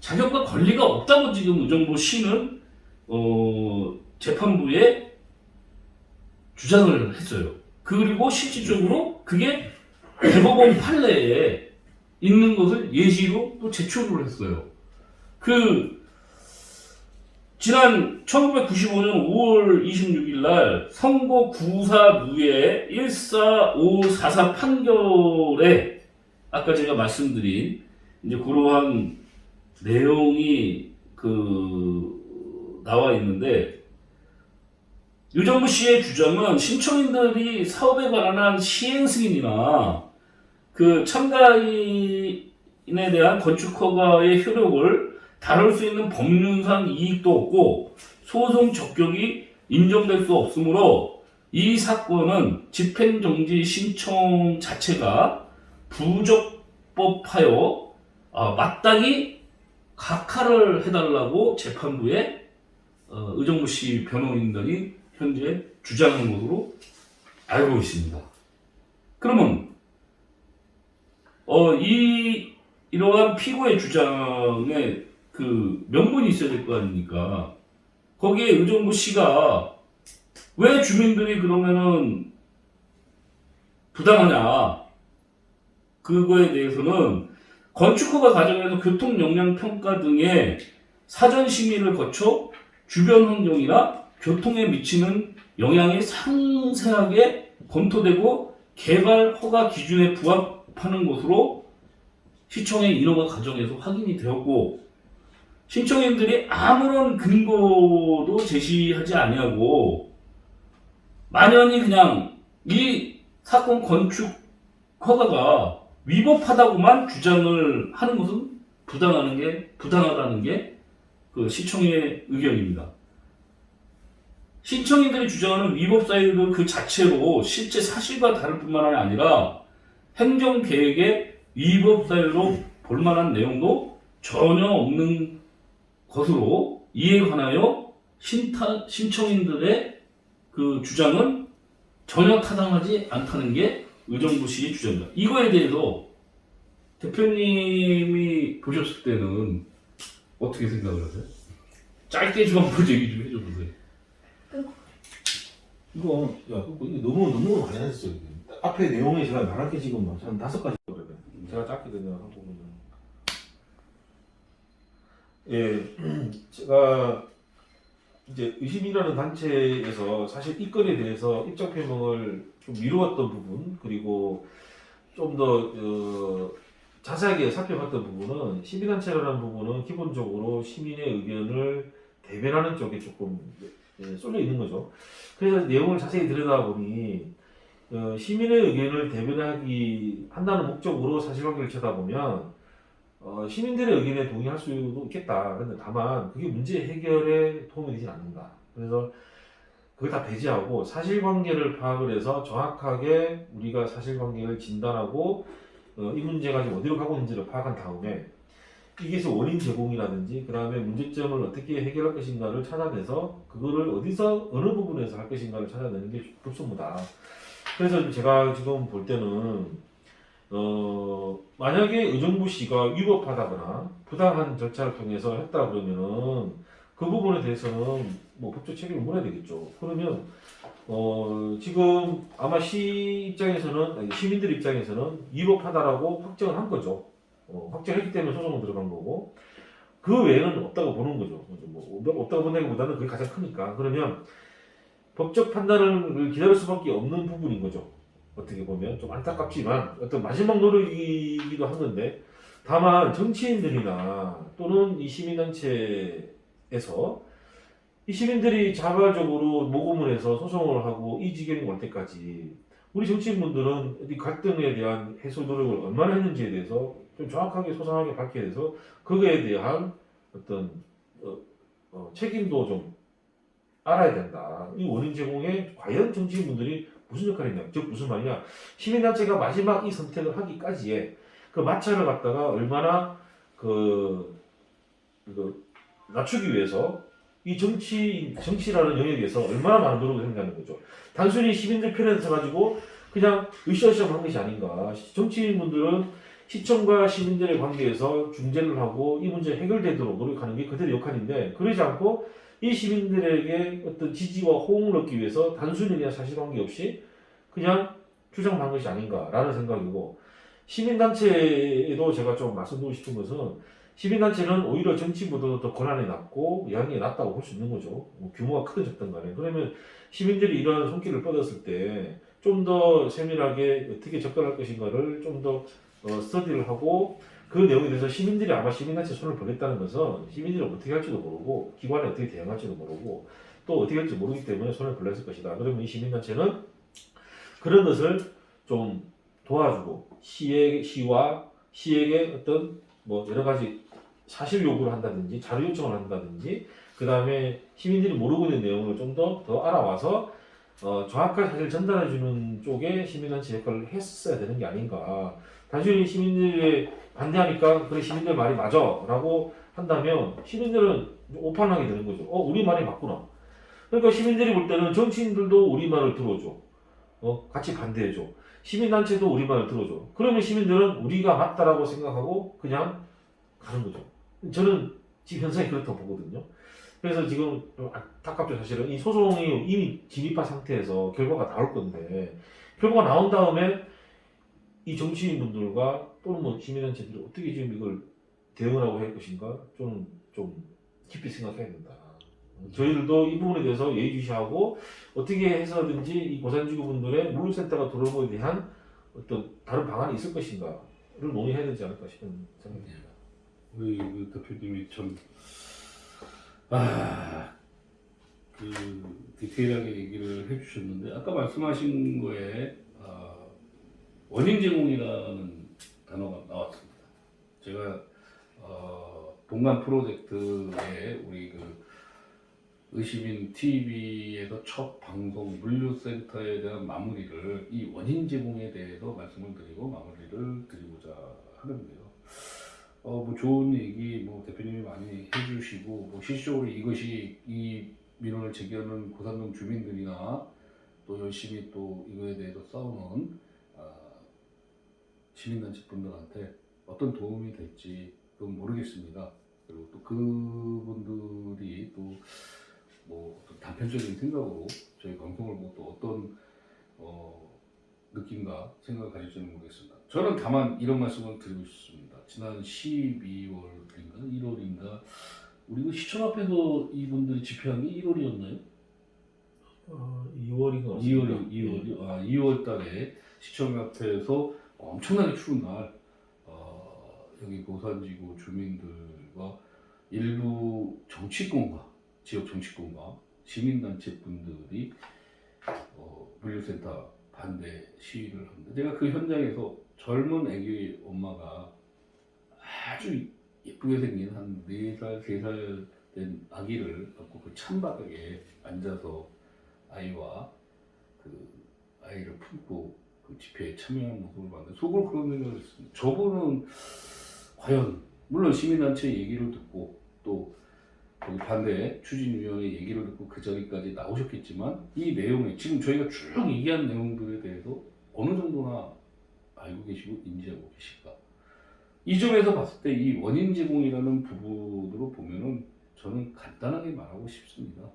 자격과 권리가 없다고 지금 의정부 시는 재판부에 주장을 했어요. 그리고 실질적으로 그게 대법원 판례에 있는 것을 예시로 또 제출을 했어요. 지난 1995년 5월 26일 날 선고 구사무의 14544 판결에 아까 제가 말씀드린 이제 그러한 내용이 나와 있는데 의정부 시의 주장은 신청인들이 사업에 관한 시행 승인이나 그 참가인에 대한 건축 허가의 효력을 다룰 수 있는 법률상 이익도 없고 소송 적격이 인정될 수 없으므로 이 사건은 집행정지 신청 자체가 부적법하여 마땅히 각하를 해달라고 재판부에 의정부시 변호인단이 현재 주장한 것으로 알고 있습니다. 그러면 이러한 피고의 주장에 그 명분이 있어야 될 거 아닙니까? 거기에 의정부시가 왜 주민들이 그러면은 부당하냐? 그거에 대해서는 건축허가 과정에서 교통영향평가 등의 사전 심의를 거쳐 주변 환경이나 교통에 미치는 영향이 상세하게 검토되고 개발 허가 기준에 부합하는 것으로 시청의 인허가 과정에서 확인이 되었고, 신청인들이 아무런 근거도 제시하지 아니하고 만연히 그냥 이 사건 건축 허가가 위법하다고만 주장을 하는 것은 부당하다는 게 그 시청의 의견입니다. 신청인들이 주장하는 위법 사유도 그 자체로 실제 사실과 다를 뿐만 아니라 행정계획의 위법 사유로 볼만한 내용도 전혀 없는 것으로 이에 관하여 신청인들의 그 주장은 전혀 타당하지 않다는 게 의정부 시의 주장입니다. 이거에 대해서 대표님이 보셨을 때는 어떻게 생각을 하세요? 짧게 좀 한번 얘기 좀 해줘보세요. 이거 너무 많이 했어요. 앞에 내용에 제가 말할 게 지금 한 5가지 거든요. 제가 짧게 그냥 하고 제가 이제 의심이라는 단체에서 사실 이 건에 대해서 입장 표명을 좀 미루었던 부분, 그리고 좀 더 자세하게 살펴봤던 부분은, 시민단체라는 부분은 기본적으로 시민의 의견을 대변하는 쪽에 조금 쏠려 있는 거죠. 그래서 내용을 자세히 들여다보니 시민의 의견을 대변하기 한다는 목적으로 사실관계를 쳐다보면 시민들의 의견에 동의할 수도 있겠다. 그런데 다만 그게 문제 해결에 도움이 되진 않는다. 그래서 그걸 다 배제하고 사실관계를 파악을 해서 정확하게 우리가 사실관계를 진단하고 이 문제가 지금 어디로 가고 있는지를 파악한 다음에 이게서 원인 제공이라든지 그 다음에 문제점을 어떻게 해결할 것인가를 찾아내서 그거를 어디서 어느 부분에서 할 것인가를 찾아내는 게 급선무다. 그래서 제가 지금 볼 때는 만약에 의정부시가 위법하다거나 부당한 절차를 통해서 했다 그러면은 그 부분에 대해서는 뭐 법적 책임을 물어야 되겠죠. 그러면 지금 아마 시 입장에서는, 아니, 시민들 입장에서는 위법하다라고 확정을 한 거죠. 확정했기 때문에 소송은 들어간 거고, 그 외에는 없다고 보는 거죠. 뭐 없다고 본다기보다는 그게 가장 크니까. 그러면 법적 판단을 기다릴 수밖에 없는 부분인 거죠. 어떻게 보면 좀 안타깝지만 어떤 마지막 노력이기도 한 건데, 다만 정치인들이나 또는 이 시민단체에서 이 시민들이 자발적으로 모금을 해서 소송을 하고 이 지경이 올 때까지 우리 정치인분들은 이 갈등에 대한 해소 노력을 얼마나 했는지에 대해서 좀 정확하게 소상하게 밝혀야 돼서 그거에 대한 어떤 책임도 좀 알아야 된다. 이 원인 제공에 과연 정치인분들이 무슨 역할을 했냐. 즉 무슨 말이냐. 시민단체가 마지막 이 선택을 하기까지의 그 마찰을 갖다가 얼마나 낮추기 위해서 이 정치라는 영역에서 얼마나 많은 노력을 했냐는 거죠. 단순히 시민들 편에 서가지고 그냥 으쌰으쌰 한 것이 아닌가. 정치인분들은 시청과 시민들의 관계에서 중재를 하고 이 문제 해결되도록 노력하는 게 그들의 역할인데, 그러지 않고 이 시민들에게 어떤 지지와 호응을 얻기 위해서 단순히 그냥 사실관계 없이 그냥 주장한 것이 아닌가라는 생각이고, 시민단체에도 제가 좀 말씀드리고 싶은 것은, 시민단체는 오히려 정치보다도 더 권한이 낮고 영향이 낮다고 볼 수 있는 거죠. 뭐 규모가 크든 적든 간에. 그러면 시민들이 이런 손길을 뻗었을 때 좀 더 세밀하게 어떻게 접근할 것인가를 좀 더 스터디를 하고, 그 내용에 대해서 시민들이 아마 시민단체 손을 벌렸다는 것은 시민들이 어떻게 할지도 모르고 기관에 어떻게 대응할지도 모르고 또 어떻게 할지 모르기 때문에 손을 벌렸을 것이다. 그러면 이 시민단체는 그런 것을 좀 도와주고 시에게 어떤 뭐 여러 가지 사실 요구를 한다든지 자료 요청을 한다든지, 그 다음에 시민들이 모르고 있는 내용을 좀 더 알아와서 정확하게 사실 전달해주는 쪽에 시민단체 역할을 했어야 되는 게 아닌가. 단순히 시민들이 반대하니까 그래 시민들 말이 맞아 라고 한다면 시민들은 오판하게 되는 거죠. 우리 말이 맞구나. 그러니까 시민들이 볼 때는 정치인들도 우리 말을 들어줘. 같이 반대해줘. 시민단체도 우리 말을 들어줘. 그러면 시민들은 우리가 맞다라고 생각하고 그냥 가는 거죠. 저는 지금 현상이 그렇다고 보거든요. 그래서 지금 좀 안타깝죠. 사실은 이 소송이 이미 진입한 상태에서 결과가 나올 건데, 결과가 나온 다음에 이 정치인분들과 또는 뭐 시민단체들이 어떻게 지금 이걸 대응을 하고 할 것인가 좀 깊이 생각해야 된다. 저희들도 이 부분에 대해서 예의주시하고 어떻게 해서든지 이 고산지구분들의 물류센터가 돌아오는 거에 대한 어떤 다른 방안이 있을 것인가를 논의해야 되지 않을까 싶은 생각이 듭니다. 우리 그 대표님이 참, 그 디테일하게 얘기를 해주셨는데 아까 말씀하신 거에 원인 제공이라는 단어가 나왔습니다. 제가 동간 프로젝트에 우리 그 의시민 TV에서 첫 방송 물류센터에 대한 마무리를 이 원인 제공에 대해서 말씀을 드리고 마무리를 드리고자 하는데요. 뭐 좋은 얘기 뭐 대표님이 많이 해주시고 뭐 실질적으로 이것이 이 민원을 제기하는 고산동 주민들이나 또 열심히 또 이거에 대해서 싸우는 시민단체 분들한테 어떤 도움이 될지 그건 모르겠습니다. 그리고 또 그분들이 또 뭐 단편적인 생각으로 저희 방송을 보고 또 어떤 느낌과 생각을 가질지는 모르겠습니다. 저는 다만 이런 말씀을 드리고 싶습니다. 지난 12월인가 1월인가 우리 그 시청 앞에서 이분들이 집회한 게 1월이었나요? 2월인 것 같습니다. 2월 달에 시청 앞에서 엄청나게 추운 날 여기 고산지구 주민들과 일부 정치권과 지역 정치권과 시민단체 분들이 물류센터 반대 시위를 합니다. 제가 그 현장에서 젊은 애기 엄마가 아주 예쁘게 생긴 한 4살, 3살 된 아기를 갖고 그 찬바닥에 앉아서 아이와 그 아이를 품고 그 집회에 참여한 모습을 봤는데 속으로 그런 생각을 했습니다. 저분은 과연 물론 시민단체 얘기를 듣고 또 거기 반대 추진위원회 얘기를 듣고 그 자리까지 나오셨겠지만 이 내용에 지금 저희가 쭉 얘기한 내용들에 대해서 어느 정도나 알고 계시고 인지하고 계실까? 이 점에서 봤을 때 이 원인 제공이라는 부분으로 보면은 저는 간단하게 말하고 싶습니다.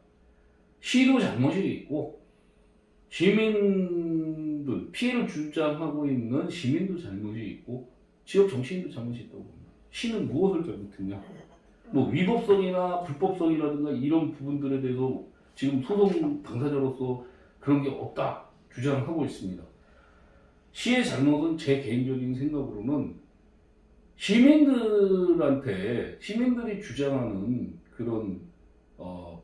시도 잘못이 있고 시민들 피해를 주장하고 있는 시민도 잘못이 있고 지역 정치인도 잘못이 있다고 봅니다. 시는 무엇을 잘못했냐? 뭐 위법성이나 불법성이라든가 이런 부분들에 대해서 지금 소송 당사자로서 그런 게 없다 주장하고 있습니다. 시의 잘못은 제 개인적인 생각으로는 시민들이 주장하는 그런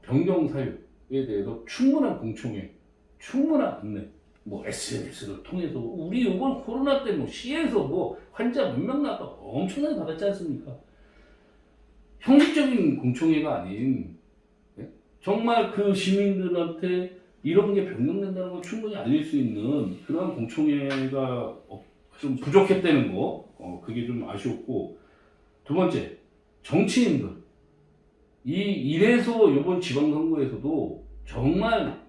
변경 사유에 대해서 충분한 공청회, 충분한 안내, 뭐 SNS를 통해서 우리 이번 코로나 때 뭐 시에서 뭐 환자 몇 명 나왔다 엄청나게 받았지 않습니까? 형식적인 공청회가 아닌 정말 그 시민들한테 이런 게 변경된다는 걸 충분히 알릴 수 있는 그러한 공청회가 좀 부족했다는 거 그게 좀 아쉬웠고 두 번째 정치인들 이래서 이번 지방선거에서도 정말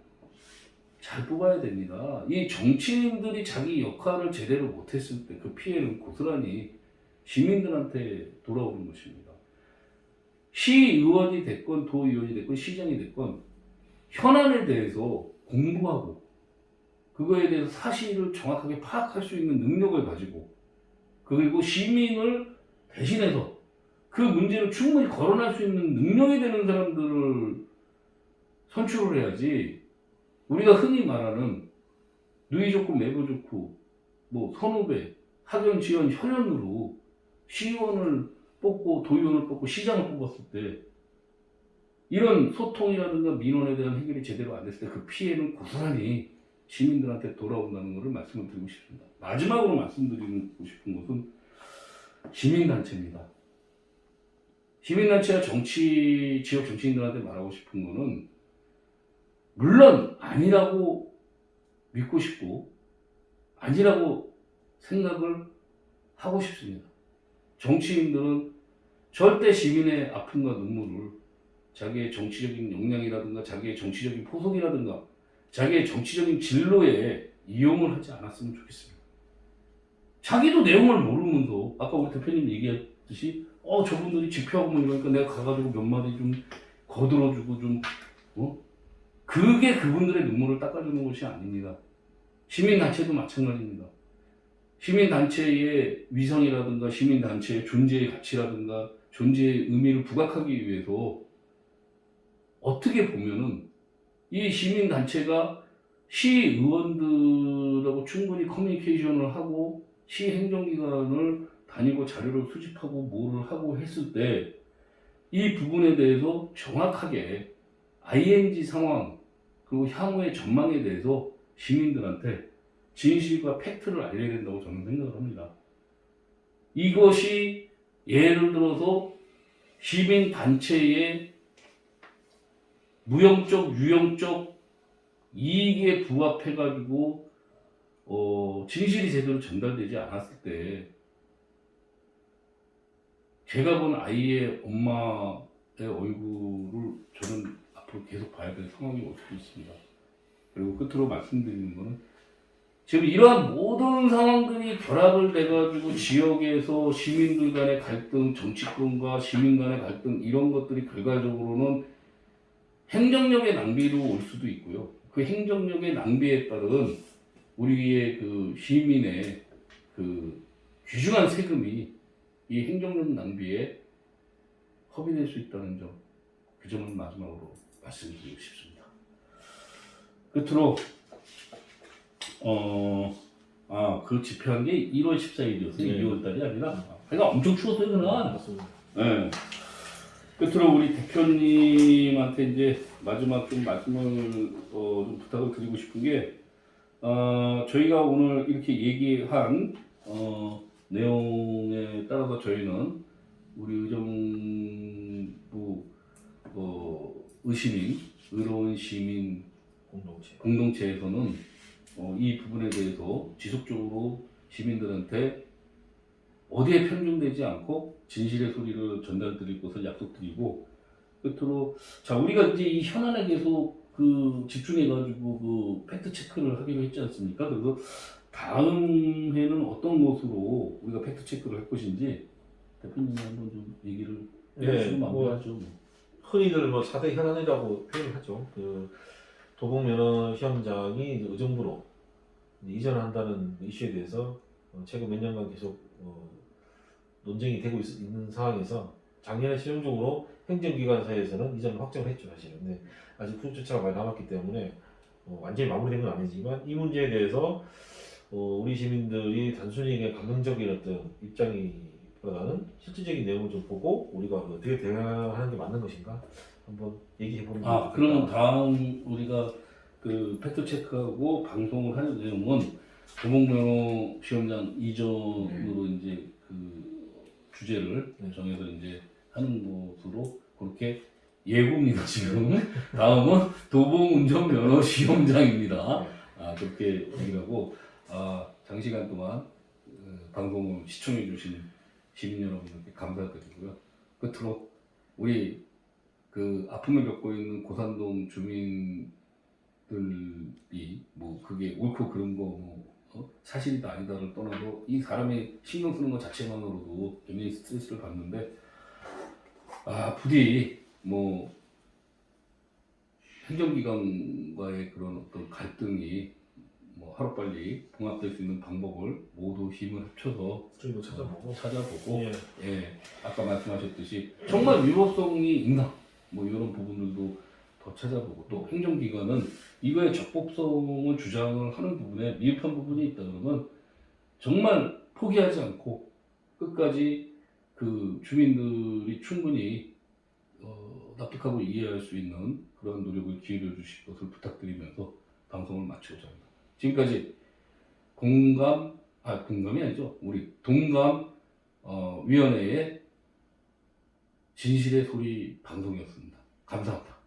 잘 뽑아야 됩니다. 이 정치인들이 자기 역할을 제대로 못했을 때 그 피해는 고스란히 시민들한테 돌아오는 것입니다. 시의원이 됐건 도의원이 됐건 시장이 됐건 현안에 대해서 공부하고 그거에 대해서 사실을 정확하게 파악할 수 있는 능력을 가지고 그리고 시민을 대신해서 그 문제를 충분히 거론할 수 있는 능력이 되는 사람들을 선출을 해야지 우리가 흔히 말하는 누이 좋고 매부 좋고 뭐 선후배, 학연, 지연, 혈연으로 시의원을 뽑고 도의원을 뽑고 시장을 뽑았을 때 이런 소통이라든가 민원에 대한 해결이 제대로 안 됐을 때 그 피해는 고스란히 시민들한테 돌아온다는 것을 말씀을 드리고 싶습니다. 마지막으로 말씀드리고 싶은 것은 시민단체입니다. 시민단체와 지역 정치인들한테 말하고 싶은 것은 물론 아니라고 믿고 싶고 아니라고 생각을 하고 싶습니다. 정치인들은 절대 시민의 아픔과 눈물을 자기의 정치적인 역량이라든가 자기의 정치적인 포석이라든가 자기의 정치적인 진로에 이용을 하지 않았으면 좋겠습니다. 자기도 내용을 모르면서 아까 우리 대표님 얘기했듯이 저분들이 집회하고 뭐 이러니까 내가 가가지고 몇 마디 좀 거들어주고 좀 그게 그분들의 눈물을 닦아주는 것이 아닙니다. 시민단체도 마찬가지입니다. 시민단체의 위상이라든가 시민단체의 존재의 가치라든가 존재의 의미를 부각하기 위해서 어떻게 보면은 이 시민단체가 시의원들하고 충분히 커뮤니케이션을 하고 시 행정기관을 다니고 자료를 수집하고 뭐를 하고 했을 때 이 부분에 대해서 정확하게 ING 상황 그리고 향후의 전망에 대해서 시민들한테 진실과 팩트를 알려야 된다고 저는 생각을 합니다. 이것이 예를 들어서 시민단체의 무형적, 유형적 이익에 부합해가지고 진실이 제대로 전달되지 않았을 때 제가 본 아이의 엄마의 얼굴을 저는 앞으로 계속 봐야 될 상황이 올 수도 있습니다. 그리고 끝으로 말씀드리는 거는 지금 이러한 모든 상황들이 결합을 돼가지고 지역에서 시민들 간의 갈등, 정치권과 시민 간의 갈등 이런 것들이 결과적으로는 행정력의 낭비로 올 수도 있고요. 그 행정력의 낭비에 따른 우리의 그 시민의 그 귀중한 세금이 이 행정력 낭비에 허비될 수 있다는 점, 그 점을 마지막으로 말씀드리고 싶습니다. 끝으로 그 집회한 게 1월 14일이었어요. 네. 2월 달이 아니라. 그러니까 엄청 추웠어요, 그날. 맞습니다. 네. 끝으로 우리 대표님한테 이제 마지막 좀 말씀을 좀 부탁을 드리고 싶은 게 저희가 오늘 이렇게 얘기한 내용에 따라서 저희는 우리 의정부 의시민, 의로운 시민 공동체에서는 이 부분에 대해서 지속적으로 시민들한테 어디에 편중되지 않고 진실의 소리를 전달드릴 것을 약속드리고 끝으로 자 우리가 이제 이 현안에 대해서 그 집중해가지고 그 팩트 체크를 하기로 했지 않습니까? 그래서 다음 해는 어떤 것으로 우리가 팩트 체크를 할 것인지 대표님이 한번 좀 얘기를 해주시면 마무리하죠. 흔히들 뭐 4대 현안이라고 표현을 하죠. 그 도봉면허 시험장이 이제 의정부로 이전한다는 이슈에 대해서 최근 몇 년간 계속 논쟁이 되고 있는 상황에서 작년에 최종적으로 행정기관 사이에서는 이전을 확정을 했죠 사실은. 근데 아직 후속 절차가 많이 남았기 때문에 완전히 마무리된 건 아니지만 이 문제에 대해서 우리 시민들이 단순히 그냥 감정적인 어떤 입장이보다는 실질적인 내용을 좀 보고 우리가 어떻게 대응하는 게 맞는 것인가 한번 얘기해보는 게 좋겠다. 그러면 다음 우리가 그 팩트 체크하고 방송을 하는 내용은 도봉면허 시험장 이전으로 이제 그 주제를 정해서 이제 하는 것으로 그렇게 예고입니다 지금. 다음은 도봉운전면허 시험장입니다. 그렇게 얘기를 하고 장시간 동안 방송을 시청해 주신 시민 여러분들께 감사드리고요. 끝으로 우리 그 아픔을 겪고 있는 고산동 주민들이 뭐 그게 옳고 그른 거 사실이다 아니다를 떠나도 이 사람이 신경 쓰는 것 자체만으로도 굉장히 스트레스를 받는데 부디 뭐 행정기관과의 그런 어떤 갈등이 뭐 하루빨리 봉합될 수 있는 방법을 모두 힘을 합쳐서 저희도 찾아보고 아까 말씀하셨듯이 정말 위법성이 있나 뭐 이런 부분들도 더 찾아보고 또 행정기관은 이거의 적법성을 주장을 하는 부분에 미흡한 부분이 있다 그러면 정말 포기하지 않고 끝까지 그 주민들이 충분히 납득하고 이해할 수 있는 그런 노력을 기울여 주실 것을 부탁드리면서 방송을 마치고자 합니다. 지금까지 공감이 아니죠. 우리 동감 위원회의 진실의 소리 방송이었습니다. 감사합니다.